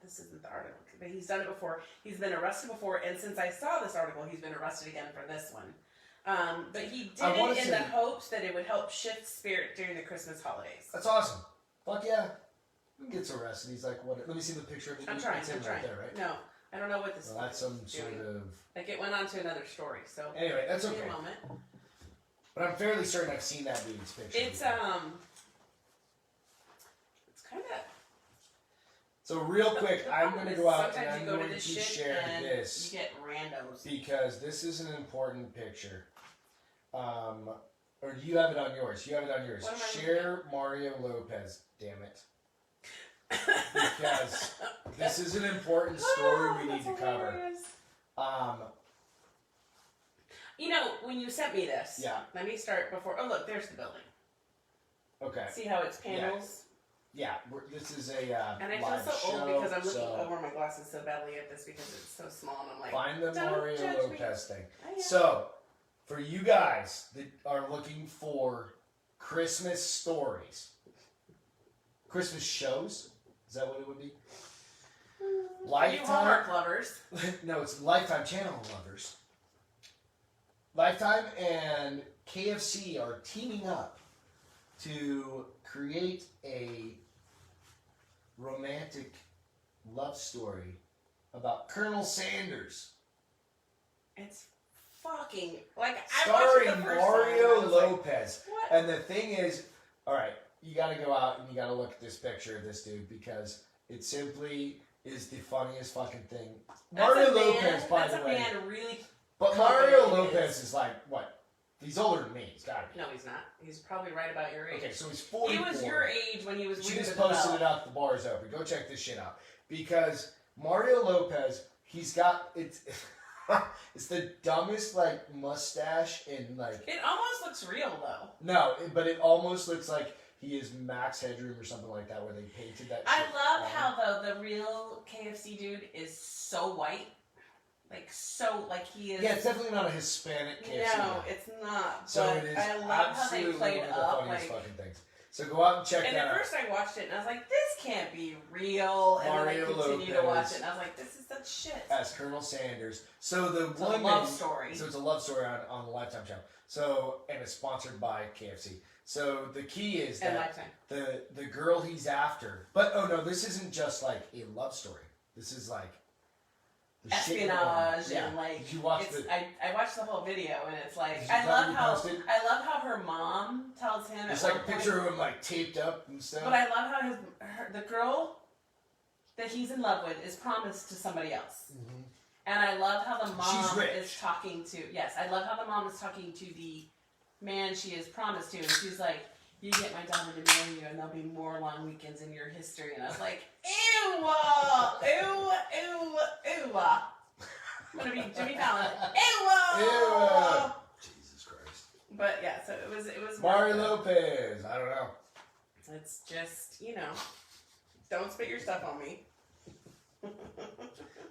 This isn't the article, but he's done it before. He's been arrested before, and since I saw this article, he's been arrested again for this one. But he did it in the hopes that it would help shift spirit during the Christmas holidays. That's awesome. Fuck yeah. He gets arrested. He's like, what? Let me see the picture of it. I'm trying. Right there, right? No, I don't know what this is. That's some sort of... Like, it went on to another story, so... Anyway, that's okay. Give me a moment. But I'm fairly certain I've seen that dude's picture. It's kind of... So real quick, I'm going to go out and I'm going to shit share this. You get randos. Because this is an important picture. Or do you have it on yours? You have it on yours. Share Mario Lopez, damn it. Because this is an important story we need to cover. You know, when you sent me this, let me start before. Oh, look, there's the building. Okay. See how it's panels? Yeah, this is a and I feel so old because I'm looking over my glasses so badly at this because it's so small, and I'm like, find the Mario Lopez thing. Oh, yeah. So, for you guys that are looking for Christmas stories, Christmas shows, is that what it would be? Lifetime. You Hallmark lovers. No, it's Lifetime channel lovers. Lifetime and KFC are teaming up to create a romantic love story about Colonel Sanders. It's fucking like starring I watched it the first Mario time, Lopez. Like, and the thing is, all right, you got to go out and you got to look at this picture of this dude because it simply is the funniest fucking thing. Mario Lopez, by the way. That's a man really. But Mario Lopez is like what? He's older than me. He's got to be. No, he's not. He's probably right about your age. Okay, so he's 44. He was your age when he was. She just posted it out. The bar is open. Go check this shit out because Mario Lopez, he's got it's. It's the dumbest like mustache and like. It almost looks real though. No, but it almost looks like he is Max Headroom or something like that, where they painted that. I love how though the real KFC dude is so white. Like he is. Yeah, it's definitely not a Hispanic KFC. No, it's not. So but it is I love how they absolutely played one of the up. funniest fucking things. So go out and check that out. And at first I watched it and I was like, this can't be real. And Mario then I continued Lopez to watch it and I was like, this is such shit. As Colonel Sanders. So the It's woman. a love story. So it's a love story on the Lifetime channel. So and it's sponsored by KFC. So the key is And that Lifetime. the girl he's after. But oh no, this isn't just like a love story. This is like the espionage shit and like did you watch I watched the whole video and it's like I love how her mom tells him there's like a picture of him like taped up and stuff. But I love how the girl that he's in love with is promised to somebody else. Mm-hmm. And I love how the mom She's rich. is talking to I love how the mom is talking to the man she is promised to and she's like, you get my daughter to marry you and there'll be more long weekends in your history. And I was like, ew, I'm going to be Jimmy Fallon. Ew. Jesus Christ. But yeah, so it was Mario Lopez. I don't know. It's just, don't spit your stuff on me.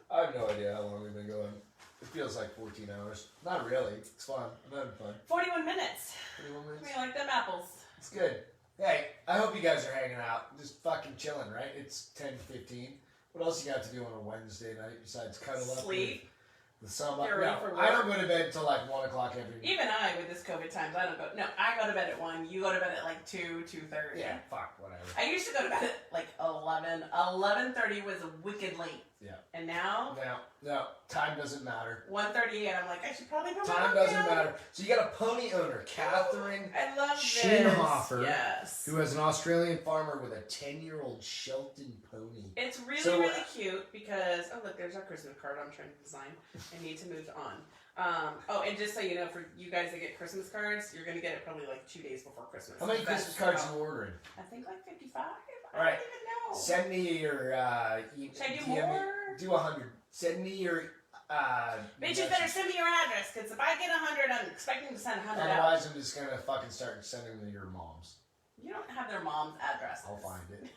I have no idea how long we've been going. It feels like 14 hours. Not really. It's fun. I'm having fun. 41 minutes. 41 minutes. We like them apples. It's good. Hey, I hope you guys are hanging out. Just fucking chilling, right? It's 10:15. What else you got to do on a Wednesday night besides cuddle up? Sleep. The sun Get ready for work. I don't go to bed until like 1 o'clock every night. Even I, with this COVID times, I don't go. No, I go to bed at 1. You go to bed at like 2, 2:30. Yeah, fuck, whatever. I used to go to bed at like 11. 11:30 was wicked late. Yeah. And now? No, time doesn't matter. 1:38, I'm like, I should probably put my Time doesn't matter. So you got a pony owner, Catherine I love Shinhofer, this. Yes. who is an Australian farmer with a 10-year-old Shetland pony. It's really cute because, oh look, there's our Christmas card I'm trying to design. I need to move on. And just so you know, for you guys that get Christmas cards, you're going to get it probably like 2 days before Christmas. How many Christmas cards are you ordering? I think like 55. All right. I don't even know. Send me your, Should I do more? Do 100. Send me your, Bitches better send me your address, because if I get 100, I'm expecting to send 100 out. Otherwise, I'm just going to fucking start sending them to your moms. You don't have their mom's addresses. I'll find it.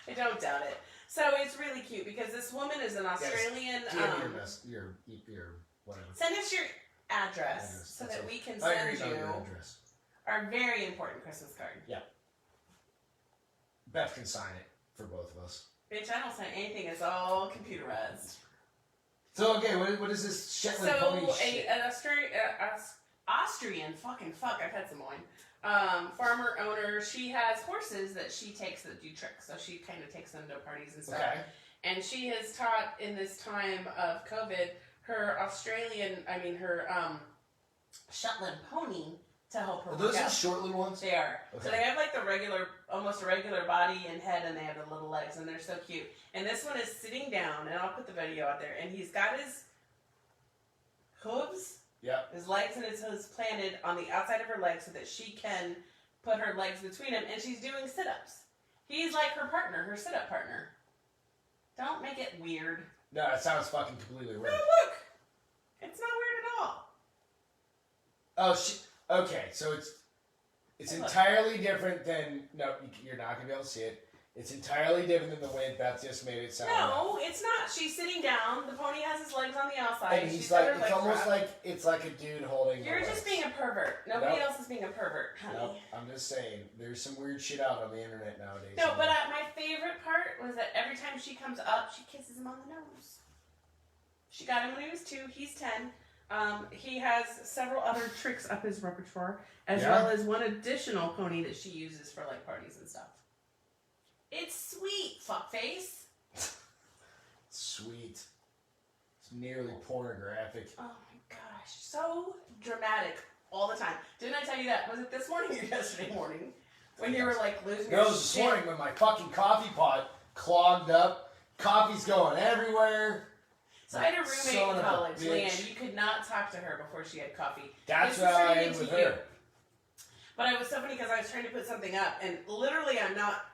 I don't doubt it. So it's really cute, because this woman is an Australian... Yes. Your whatever. Send us your address so that we can send you our very important Christmas card. Yeah. Beth can sign it for both of us. Bitch, I don't sign anything. It's all computerized. So, okay, what is this Shetland pony shit? An Austrian, fucking fuck, I've had some wine. Farmer owner, she has horses that she takes that do tricks. So she kind of takes them to parties and stuff. Okay. And she has taught in this time of COVID her Shetland pony to help her. Are those the short little ones? They are. Okay. So they have like almost a regular body and head, and they have the little legs, and they're so cute. And this one is sitting down, and I'll put the video out there, and he's got his hooves, his legs and his hooves planted on the outside of her legs so that she can put her legs between him, and she's doing sit-ups. He's like her partner, her sit-up partner. Don't make it weird. No, it sounds fucking completely weird. No, look! It's not weird at all. Oh, okay, so it's entirely different than... No, you're not going to be able to see it. It's entirely different than the way Beth just made it sound. No, it's not. She's sitting down. The pony has his legs on the outside. And he's she's like, got her it's legs almost wrapped. like it's like a dude holding. You're just being a pervert. Nobody else is being a pervert, honey. Nope. I'm just saying, there's some weird shit out on the internet nowadays. No, but my favorite part was that every time she comes up, she kisses him on the nose. She got him when he was 2. He's 10. He has several other tricks up his repertoire, as well as one additional pony that she uses for like parties and stuff. It's sweet, fuckface. Sweet. It's nearly pornographic. Oh my gosh, so dramatic all the time. Didn't I tell you that? Was it this morning or yesterday morning? When you were like losing your shit? No, it was this morning when my fucking coffee pot clogged up. Coffee's going everywhere. So I had a roommate in college, Leanne. You could not talk to her before she had coffee. That's why I am with her. But it was so funny because I was trying to put something up, and literally I'm not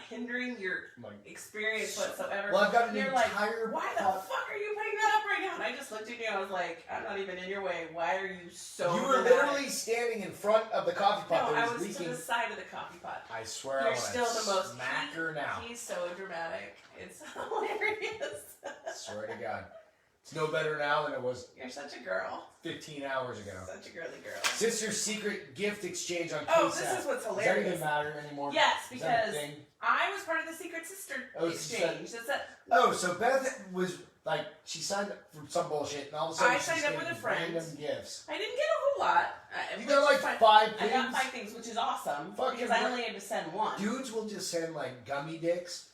hindering your experience whatsoever. Well, I've got an You're entire like, why the fuck are you putting that up right now? And I just looked at you and I was like, I'm not even in your way. Why are you so You were literally standing in front of the coffee pot No, that I was leaking. to the side of the coffee pot. I swear You're I still the most smack her now. He's so dramatic. It's hilarious. Swear to God. It's no better now than it was. You're such a girl. 15 hours ago. Such a girly girl. Sister's secret gift exchange on Oh, KSAT. this is what's Does that hilarious. even matter anymore? Yes, Is that a because thing? I was part of the secret sister exchange. So Beth was like, she signed up for some bullshit, and all of a sudden I signed up with a friend. random gifts. I didn't get a whole lot. You got like 5 things? I got 5 things, which is awesome. Fucking because I only had to send 1. Dudes will just send like gummy dicks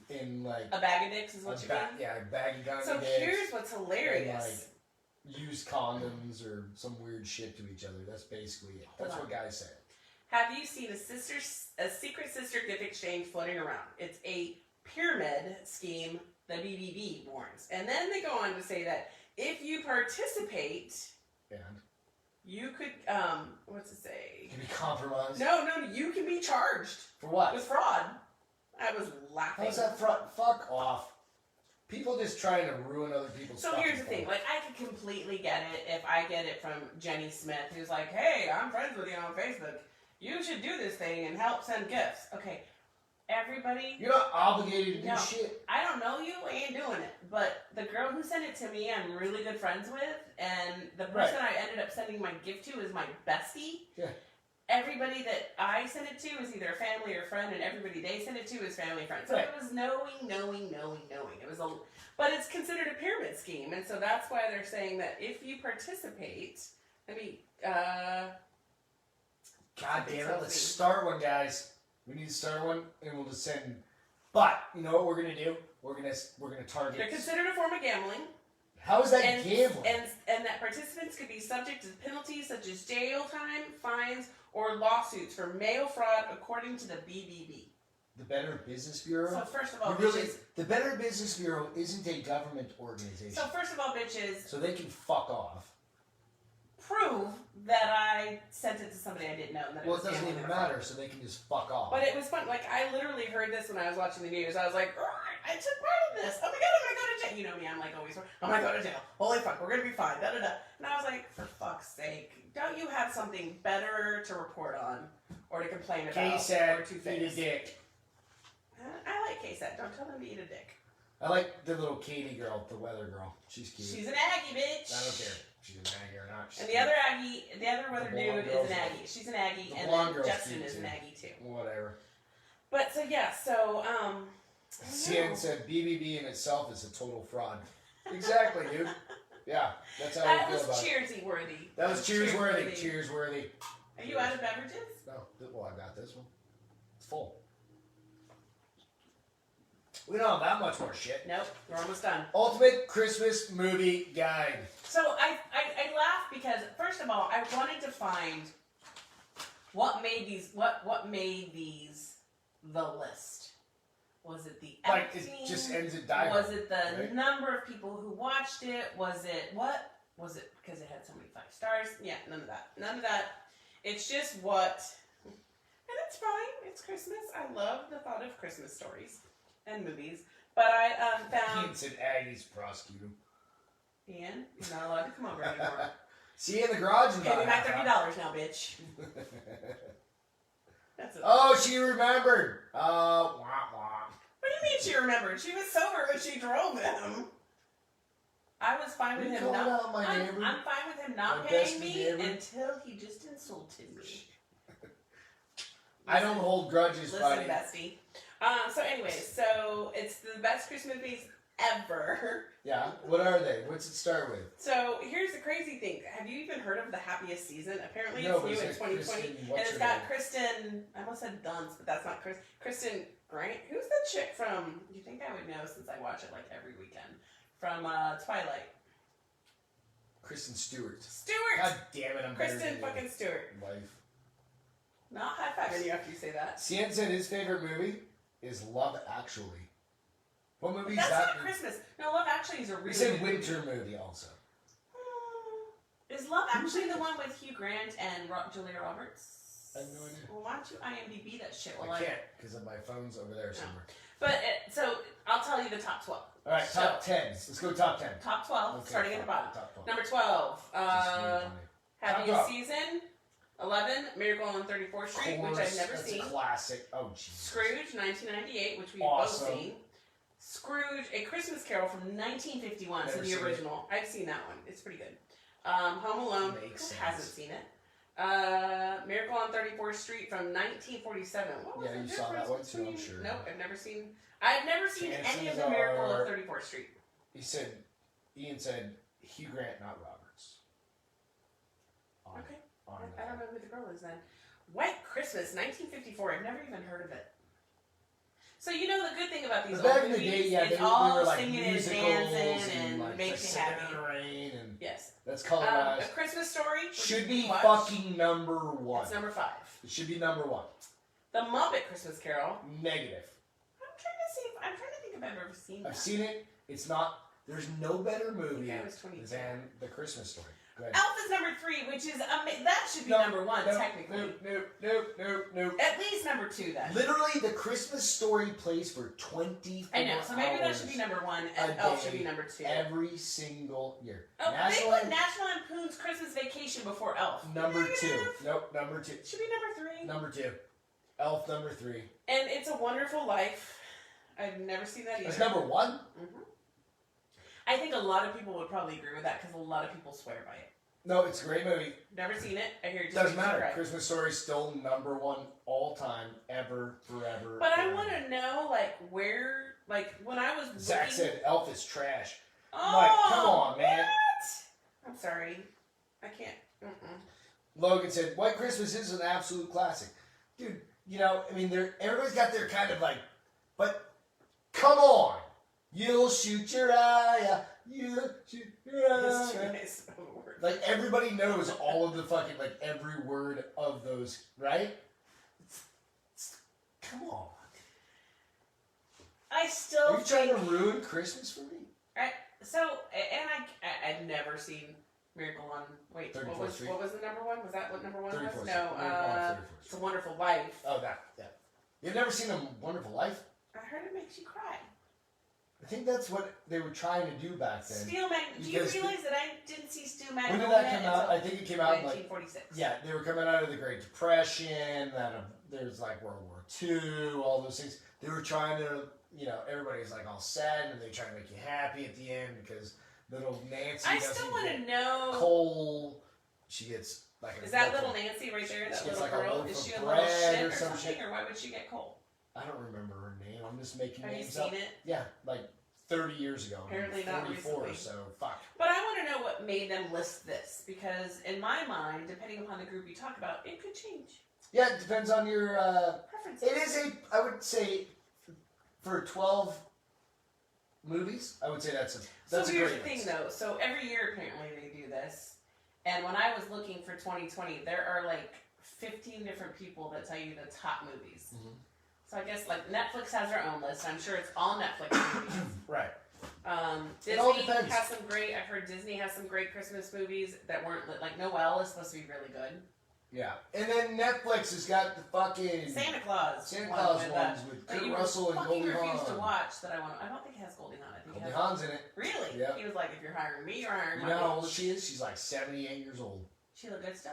in like a bag of dicks is what you mean? Yeah, a bag of gummy so dicks. So here's what's hilarious. And, like, use condoms or some weird shit to each other. That's basically it. That's what guys say. Have you seen a secret sister gift exchange floating around? It's a pyramid scheme the BBB warns. And then they go on to say that if you participate, you could, what's it say? You can be compromised? No, you can be charged. For what? With fraud. I was laughing. How's that fraud? Fuck off. People just trying to ruin other people's stuff. So here's the thing. Like, I could completely get it if I get it from Jenny Smith, who's like, hey, I'm friends with you on Facebook. You should do this thing and help send gifts. Okay. Everybody. You're not obligated to do shit. I don't know you. I ain't doing it. But the girl who sent it to me, I'm really good friends with. And the person I ended up sending my gift to is my bestie. Yeah. Everybody that I send it to is either a family or friend, and everybody they send it to is family friend. So it was knowing. It was but it's considered a pyramid scheme, and so that's why they're saying that if you participate, God damn it! Let's start one, guys. We need to start one, and we'll just send. But you know what we're gonna do? We're gonna target. They're considered a form of gambling. How is that gambling? And that participants could be subject to penalties such as jail time, fines, or lawsuits for mail fraud, according to the BBB. The Better Business Bureau? So first of all, the Better Business Bureau isn't a government organization. So first of all, bitches. So they can fuck off. Prove that I sent it to somebody I didn't know. And that it doesn't even matter, so they can just fuck off. But it was fun. Like, I literally heard this when I was watching the news. I was like, I took part in this. Oh my God, I'm going to go to jail. You know me, I'm like always, I'm going to go to jail. Holy fuck, we're going to be fine. Da, da, da. And I was like, for fuck's sake, don't you have something better to report on or to complain about? KSAT, or to eat a dick. I like KSAT. Don't tell them to eat a dick. I like the little Katie girl, the weather girl. She's cute. She's an Aggie, bitch. I don't care if she's an Aggie or not. And the other Aggie, the other weather dude is an Aggie. She's an Aggie, and then Justin is an Aggie too. Whatever. But so yeah, so CN said BBB in itself is a total fraud. Exactly, dude. Yeah, that's how that I feel about it. Cheersy worthy. That was cheers worthy. Cheers worthy. Are you out of beverages? No. Well, I got this one. It's full. We don't have that much more shit. Nope, we're almost done. Ultimate Christmas Movie Guide. So I laugh because first of all, I wanted to find what made these the list. Was it the acting? It just ends at Die Was it the number of people who watched it? Was it what? Was it because it had so many 5 stars? Yeah, none of that. None of that. It's just what, and it's fine. It's Christmas. I love the thought of Christmas stories and movies. But I found. Ian said Aggie's prosecute him. Ian, you're not allowed to come over anymore. See you in the garage. Pay me back $30 now, bitch. That's it. Oh, she remembered. Wah, wah. she remembered. She was sober when she drove him. I was fine with him not. I'm fine with him not paying me until he just insulted me. I don't hold grudges, buddy. Listen, bestie. So anyways, so it's the best Christmas movies ever. Yeah. What are they? What's it start with? So here's the crazy thing. Have you even heard of The Happiest Season? Apparently it's new in 2020. And it's got Kristen, I almost said Dunst, but that's not Kristen Grant. Who's the chick from, you think I would know since I watch it like every weekend, from Twilight. Kristen Stewart. God damn it, I'm Kristen fucking Stewart. Life. Not high-fiving you after you say that. Cian said his favorite movie is Love Actually. What movie is that? That's not Christmas. No, Love Actually is a really He said winter movie also. Is Love Actually the one with Hugh Grant and Julia Roberts? I have no idea. Well, why don't you IMDb that shit? I can't, because my phone's over there somewhere. But, so, I'll tell you the top 12. Alright, top 10. Let's go top 10. Top 12, okay, starting at the bottom. Top 12. Number 12, Happiest Season. 11, Miracle on 34th Street, which I've never seen. That's a classic. Oh, Jesus. Scrooge, 1998, which we've both seen. Scrooge, A Christmas Carol from 1951, so the original. I've seen that one. It's pretty good. Home Alone, hasn't seen it. Miracle on 34th Street from 1947. What was you saw that one too, I'm sure. Nope, I've never seen any of the Miracle of 34th Street. Ian said Hugh Grant, not Roberts. Okay. I don't know who the girl is then. White Christmas, 1954. I've never even heard of it. So you know the good thing about these old movies, it's all singing and dancing and makes you happy. And yes. That's colorized. A Christmas Story should be fucking number 1. It's number 5. It should be number 1. The Muppet Christmas Carol. Negative. I'm trying to think if I've ever seen that. I've seen it. It's not. There's no better movie than The Christmas Story. Go ahead. Elf is number 3, which is that should be number 1 technically. Nope. At least number 2 then. Literally, The Christmas Story plays for 24 I know, so maybe that should be number 1, and Elf should be number 2. Every single year. Oh, they put National Lampoon's Christmas Vacation before Elf. Number 2. Nope, number 2. Should be number 3. Number 2. Elf number 3. And It's a Wonderful Life. I've never seen that either. That's number 1? Mm-hmm. I think a lot of people would probably agree with that because a lot of people swear by it. No, it's a great movie. Never seen it. I hear it just doesn't matter. Right. Christmas Story is still number 1 all time, ever, forever. But I want to know, where, when I was Zach said Elf is trash. Oh, come on, man. What? I'm sorry. I can't. Logan said, White Christmas is an absolute classic. Dude, everybody's got their kind of but come on. You'll shoot your eye out. You'll shoot your eye out. Everybody knows all of the fucking, every word of those, right? Come on. I still Are you trying to ruin Christmas for me? I've never seen Miracle on, what was the number 1? Was that what number 1 was? No, It's a Wonderful Life. Oh, yeah. You've never seen A Wonderful Life? I heard it makes you cry. I think that's what they were trying to do back then. Do you realize that I didn't see Steel Magnolia? When did that come out? I think it came out in 1946. Yeah, they were coming out of the Great Depression, then there's World War II, all those things. They were trying to, everybody's all sad and they try to make you happy at the end because little Nancy I still want to know. Coal, she gets Is that little Nancy right there? That little girl? Is she a little shit or something? Or why would she get coal? I don't remember her name. I'm just making names up. Have you seen it? Yeah, 30 years ago. Apparently not recently. So fuck. But I want to know what made them list this because in my mind, depending upon the group you talk about, it could change. Yeah, it depends on your preferences. It is I would say, for 12 movies, I would say that's a great list. So here's the thing, though. So every year, apparently, they do this. And when I was looking for 2020, there are 15 different people that tell you the top movies. Mm-hmm. So I guess Netflix has their own list. I'm sure it's all Netflix movies. Right. Disney has some great. I've heard Disney has some great Christmas movies that weren't Noelle is supposed to be really good. Yeah, and then Netflix has got the fucking Santa Claus ones with Kurt Russell and Goldie Hawn. Refused to watch that. I don't think it has Goldie Hawn. I think Goldie Hawn's in it. Really? Yeah. He was like, if you're hiring me, you're hiring my. You know how old she is? She's 78 years old. She look good still.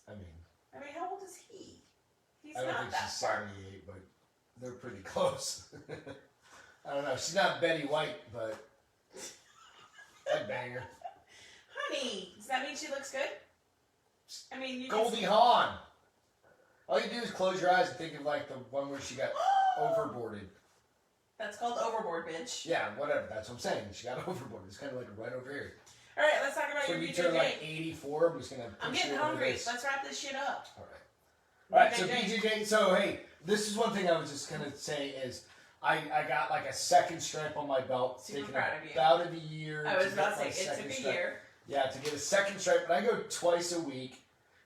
I mean, how old is he? He's I don't not think that she's far. 78, but they're pretty close. I don't know. She's not Betty White, but I'd bang her. Honey, does that mean she looks good? I mean, you Goldie Hawn. All you do is close your eyes and think of like the one where she got overboarded. That's called overboard, bitch. Yeah, whatever. That's what I'm saying. She got overboarded. It's kind of like right over here. All right, let's talk about So your you BJJ. turn like 84. I'm just gonna. I'm getting hungry. Let's wrap this shit up. All right. All right. So BJJ. So hey, this is one thing I was just gonna say is I got like a second stripe on my belt. Super proud of you. About a year. I was about to say it took a year. Yeah, to get a second stripe, but I go twice a week.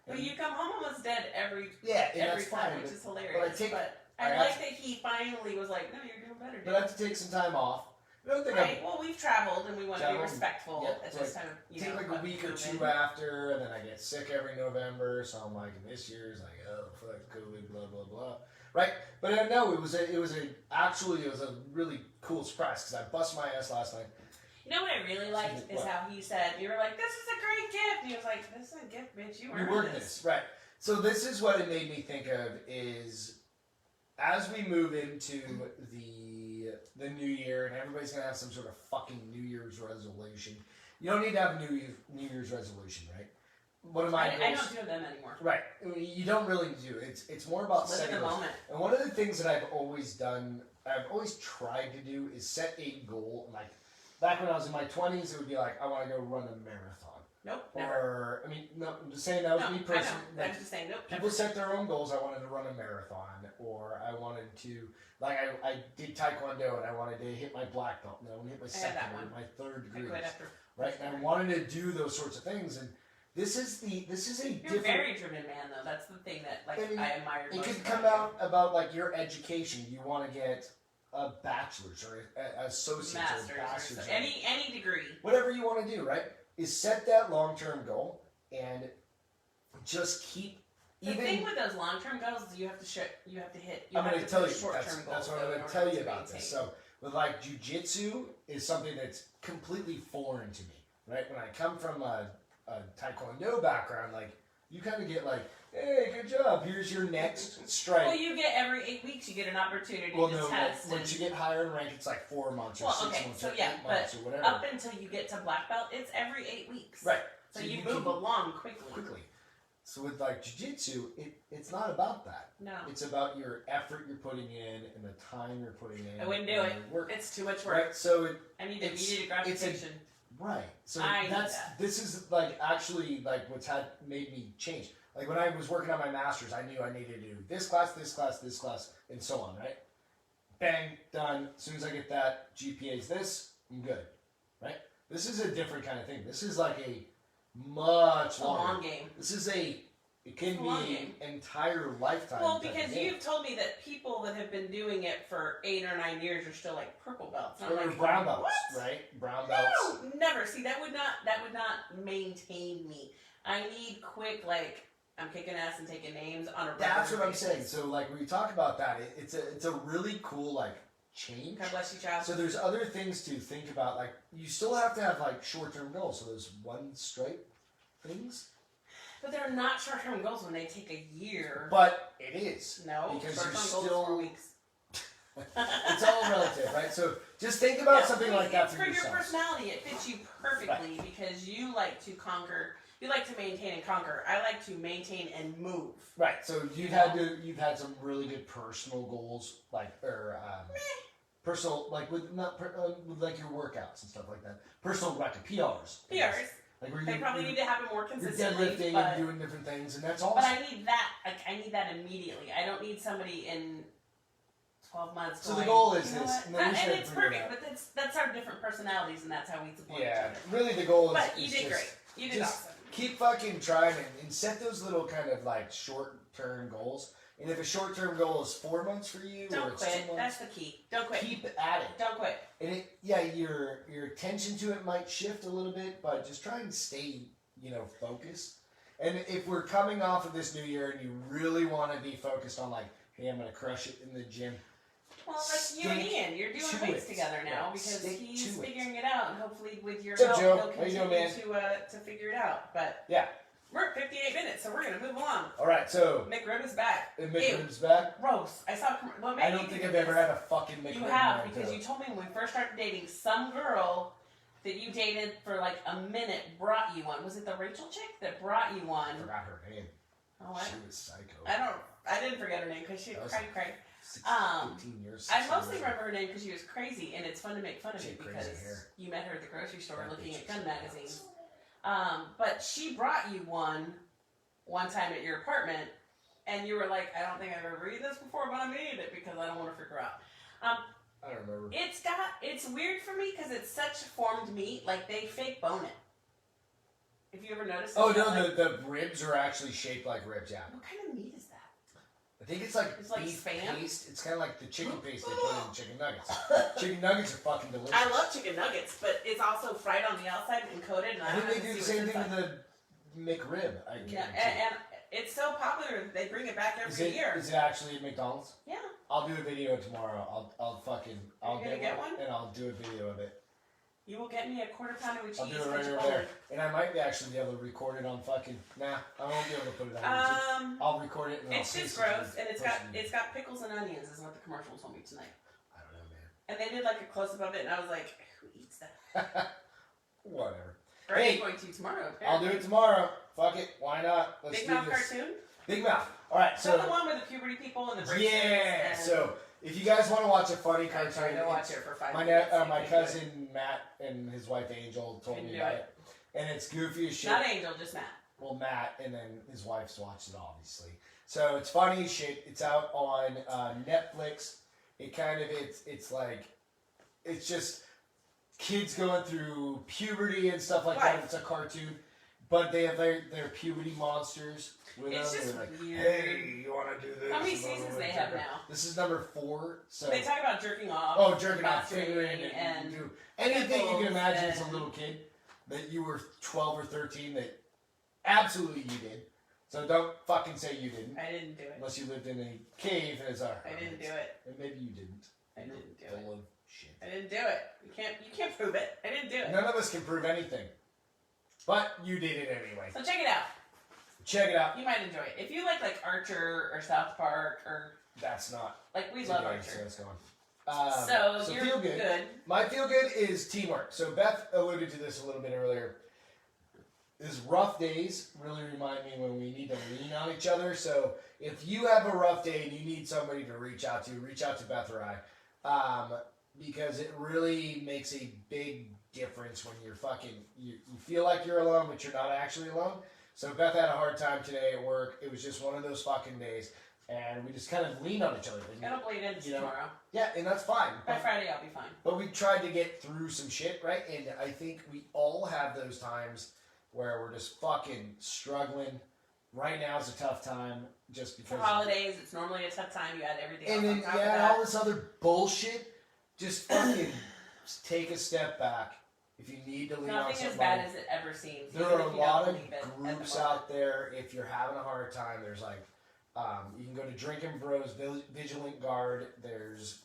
But you come home almost dead every that's time, fine, which is hilarious. But I like that he finally was like, no, you're doing better, dude. But I have to take some time off. Right, well, we've traveled and we want to be respectful at this time. Take like a week or two after, and then I get sick every November, so I'm like, this year's like, oh, fuck COVID, blah, blah, blah. Right? But no, it was a really cool surprise, because I busted my ass last night. You know what I really liked is how he said, you were like, this is a great gift. And he was like, this is a gift, bitch. You earned this. Right. So this is what it made me think of is, as we move into the new year, and everybody's going to have some sort of fucking New Year's resolution. You don't need to have a New Year's resolution, right? One of my I don't do them anymore. Right. You don't really do. It's more about setting the moment. And one of the things that I've always done, I've always tried to do, is set a goal. Like, back when I was in my 20s, it would be like, I want to go run a marathon. Nope, never. I mean, no, I'm just saying that was me personally. I'm just saying, nope. People set their own goals. I wanted to run a marathon, or I wanted to, like, I did Taekwondo, and I wanted to hit my black belt, and I wanted to hit my second or my third degree. Right? And I wanted to do those sorts of things, and this is a different... You're a very driven man, though. That's the thing that, like, I admire most. It could come out about, like, your education. You want to get a bachelor's or an associate's or a master's. Any degree. Whatever you want to do, right? Is set that long-term goal and just keep. The thing with those long-term goals is you have to hit. I'm going to tell you. That's what I'm going to tell you about this. So, with like jiu-jitsu is something that's completely foreign to me, right? When I come from a Taekwondo background, like you kind of get like, hey, good job. Here's your next strike. Well, you get every 8 weeks, you get an opportunity to test. Once you get higher in rank, it's like 4 months or 6 months or 8 months or whatever. Up until you get to black belt, it's every 8 weeks. Right. So you move along quickly. So with like jiu-jitsu, it's not about that. No. It's about your effort you're putting in and the time you're putting in. I wouldn't do it. It's too much work. Right. So I need immediate gratification. Right. So this is like actually like what's made me change. Like when I was working on my master's, I knew I needed to do this class, and so on, right? Bang, done. As soon as I get that, GPA's this, I'm good, right? This is a different kind of thing. This is like a much longer. Long game. This is it can be an entire lifetime. Well, because you've told me that people that have been doing it for 8 or 9 years are still like purple belts. Or like, brown belts, what? Right? Brown belts. No, never. See, that would not maintain me. I need quick, like, I'm kicking ass and taking names on a regular That's what basis. I'm saying. So, like, when you talk about that, it's a really cool, like, change. God bless you, child. So there's other things to think about. Like, you still have to have, like, short-term goals. So there's one stripe things. But they're not short-term goals when they take a year. But it is. No, because short-term you're goals still... 4 weeks. It's all relative, right? So just think about something like that for yourself. It's for your personality. It fits you perfectly because you like to conquer... You like to maintain and conquer. I like to maintain and move. Right. So you've had some really good personal goals, like personal, like with like your workouts and stuff like that. Personal, like PRs. Like where they probably need to happen more consistently. You're deadlifting and doing different things, and that's awesome. But I need that. Like I need that immediately. I don't need somebody in 12 months. So the goal is this, and it's perfect. But that's our different personalities, and that's how we support each other. Really, the goal is. But you did great. You did awesome. Keep fucking trying and set those little kind of like short-term goals. And if a short-term goal is 4 months for you, don't or it's quit. 2 months, that's the key. Don't quit. Keep at it. Don't quit. And your attention to it might shift a little bit, but just try and stay, focused. And if we're coming off of this new year and you really want to be focused on like, hey, I'm gonna crush it in the gym. Well, like you and Ian, you're doing weights together now because he's figuring it out, and hopefully with your help, he'll continue to figure it out. But yeah, We're at 58 minutes, so we're gonna move along. All right, so McRib is back. McRib's back. Gross. I saw. Well, maybe I don't think I've ever had a fucking McRib. You have, because you told me when we first started dating, some girl that you dated for like a minute brought you one. Was it the Rachel chick that brought you one? I forgot her name. Oh, she was psycho. I didn't forget her name because she cried. 15 years. I mostly remember her name because she was crazy, and it's fun to make fun of me because you met her at the grocery store looking at gun magazines. But she brought you one time at your apartment, and you were like, I don't think I've ever eaten this before, but I'm gonna eat it because I don't want to freak her out. I don't remember. It's weird for me because it's such formed meat, like they fake bone it. Have you ever noticed? Oh no, the ribs are actually shaped like ribs. Yeah. What kind of meat is that? I think it's like beef paste. It's kind of like the chicken paste they put in chicken nuggets. Chicken nuggets are fucking delicious. I love chicken nuggets, but it's also fried on the outside and coated. And I think they do the same thing with the McRib. And it's so popular that they bring it back every year. Is it actually at McDonald's? Yeah. I'll do a video tomorrow. I'll get one and I'll do a video of it. You will get me a quarter pounder with cheese. I'll do it right over there. And I might actually be able to record it on fucking... Nah, I won't be able to put it on YouTube. I'll record it and it's just gross, and it's got pickles and onions is what the commercial told me tonight. I don't know, man. And they did like a close-up of it, and I was like, who eats that? Whatever. Or hey, going to tomorrow, apparently. I'll do it tomorrow. Fuck it. Why not? Let's Big Mouth cartoon? Big Mouth. All right, so... the one with the puberty people and the bracelets. Yeah, so... If you guys want to watch a funny cartoon, I tried to watch it for 5 minutes. My cousin Matt and his wife Angel told me about it. And it's goofy as shit. Not Angel, just Matt. Well, Matt, and then his wife's watched it, obviously. So it's funny as shit. It's out on Netflix. It kind of, it's like, it's just kids going through puberty and stuff like that. It's a cartoon. But they have their puberty monsters with it's them. Just they're like, weird. hey, you want to do this? How many seasons they have now? This is number 4. So they talk about jerking off. Oh, jerking off, fingering, and do anything you can imagine as a little kid that you were 12 or 13 that absolutely you did. So don't fucking say you didn't. I didn't do it. Unless you lived in a cave as a I didn't do it. And maybe you didn't. I didn't do it. Full of shit. I didn't do it. You can't prove it. I didn't do it. None of us can prove anything. But you did it anyway. So check it out. Check it out. You might enjoy it. If you like Archer or South Park or... That's not... Like, we love Archer. So it's going. So you're feel good. My feel good is teamwork. So Beth alluded to this a little bit earlier. Is rough days really remind me when we need to lean on each other. So if you have a rough day and you need somebody to reach out to Beth or I. Because it really makes a big difference when you're you feel like you're alone, but you're not actually alone. So Beth had a hard time today at work. It was just one of those fucking days. And we just kind of leaned on each other. It'll bleed into tomorrow. Yeah, and that's fine. By Friday, I'll be fine. But we tried to get through some shit, right? And I think we all have those times where we're just fucking struggling. Right now is a tough time just because... For holidays, it's normally a tough time. You add everything and else then, on top of that. all this other bullshit. Just fucking take a step back. If you need to lean on somebody. Nothing as bad as it ever seems. There are a lot of groups out there. If you're having a hard time, there's like, you can go to Drinking Bros, Vigilant Guard.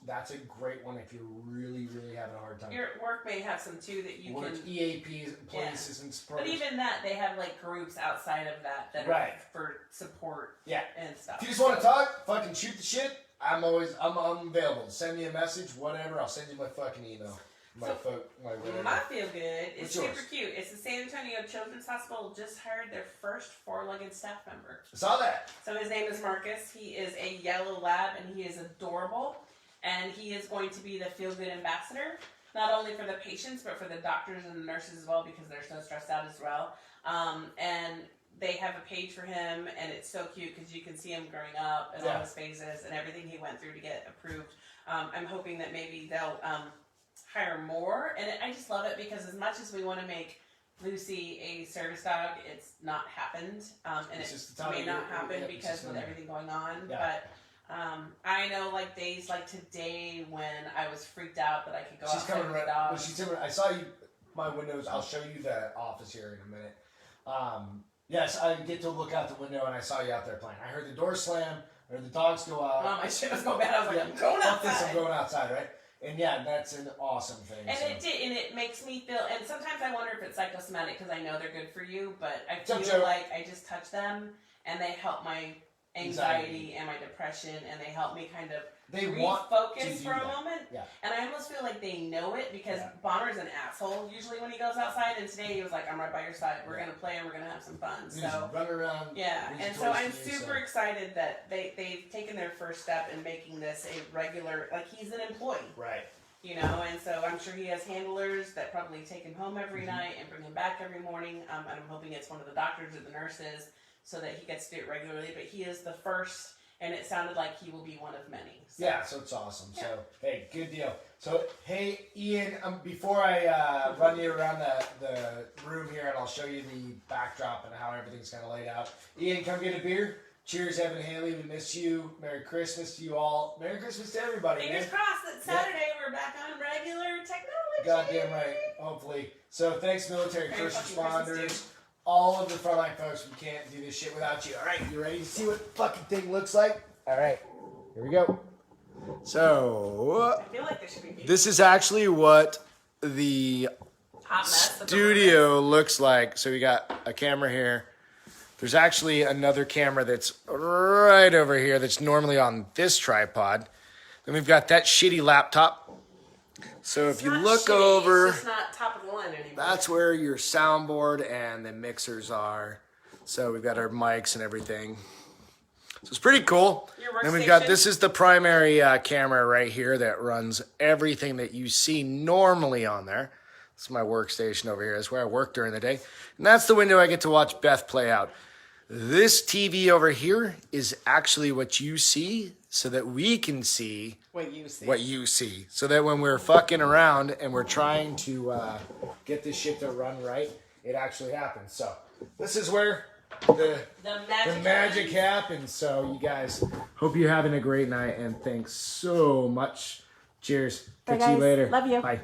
That's a great one if you're really, really having a hard time. Your work may have some too that you can. EAPs, employee assistance programs. But even that, they have like groups outside of that are for support. And stuff. If you just want to talk, fucking shoot the shit. I'm available. Send me a message, whatever. I'll send you my fucking email. My feel good is super cute. It's the San Antonio Children's Hospital just hired their first 4-legged staff member. I saw that. So his name is Marcus. He is a yellow lab and he is adorable. And he is going to be the feel good ambassador, not only for the patients but for the doctors and the nurses as well because they're so stressed out as well. And they have a page for him, and it's so cute because you can see him growing up and all his phases and everything he went through to get approved. I'm hoping that maybe they'll hire more, and I just love it because as much as we want to make Lucy a service dog, it's not happened, and it may not happen because with everything going on. But I know like days like today when I was freaked out that I could go outside with the dog. Well, she's coming. I saw you. My windows. I'll show you the office here in a minute. Yes, I get to look out the window and I saw you out there playing. I heard the door slam, I heard the dogs go out. Oh, my shit was going bad. I was like, I'm going outside. I'm going outside, right? And yeah, that's an awesome thing. And it makes me feel, and sometimes I wonder if it's psychosomatic because I know they're good for you, but I feel like I just touch them and they help my anxiety and my depression, and they help me kind of refocus for a moment. Yeah. And I almost feel like they know it because Bonner's an asshole usually when he goes outside, and today he was like, I'm right by your side. We're going to play and we're going to have some fun. So run around. Yeah. And so I'm super excited that they've taken their first step in making this a regular, like he's an employee. Right. You know, and so I'm sure he has handlers that probably take him home every night and bring him back every morning. And I'm hoping it's one of the doctors or the nurses, so that he gets to do it regularly. But he is the first, and it sounded like he will be one of many. So. Yeah, so it's awesome. Yeah. So, hey, good deal. So, hey, Ian, before I run you around the room here, and I'll show you the backdrop and how everything's kind of laid out. Ian, come get a beer. Cheers, Evan and Haley. We miss you. Merry Christmas to you all. Merry Christmas to everybody. Fingers crossed that Saturday we're back on regular technology. Goddamn right. Hopefully. So, thanks, military, first responders. All of the frontline folks, we can't do this shit without you. All right, you ready to see what the fucking thing looks like? All right, here we go. So, I feel like this should be this is actually what the studio looks like. So we got a camera here. There's actually another camera that's right over here that's normally on this tripod. Then we've got that shitty laptop. So if you look over, it's just not top of the line anymore. That's where your soundboard and the mixers are. So we've got our mics and everything. So it's pretty cool. Then we've got, this is the primary camera right here that runs everything that you see normally on there. This is my workstation over here. That's where I work during the day. And that's the window I get to watch Beth play out. This TV over here is actually what you see, so that we can see what you see. So that when we're fucking around and we're trying to get this shit to run right, it actually happens. So this is where the magic happens. So you guys, hope you're having a great night, and thanks so much. Cheers. Catch you later. Love you. Bye.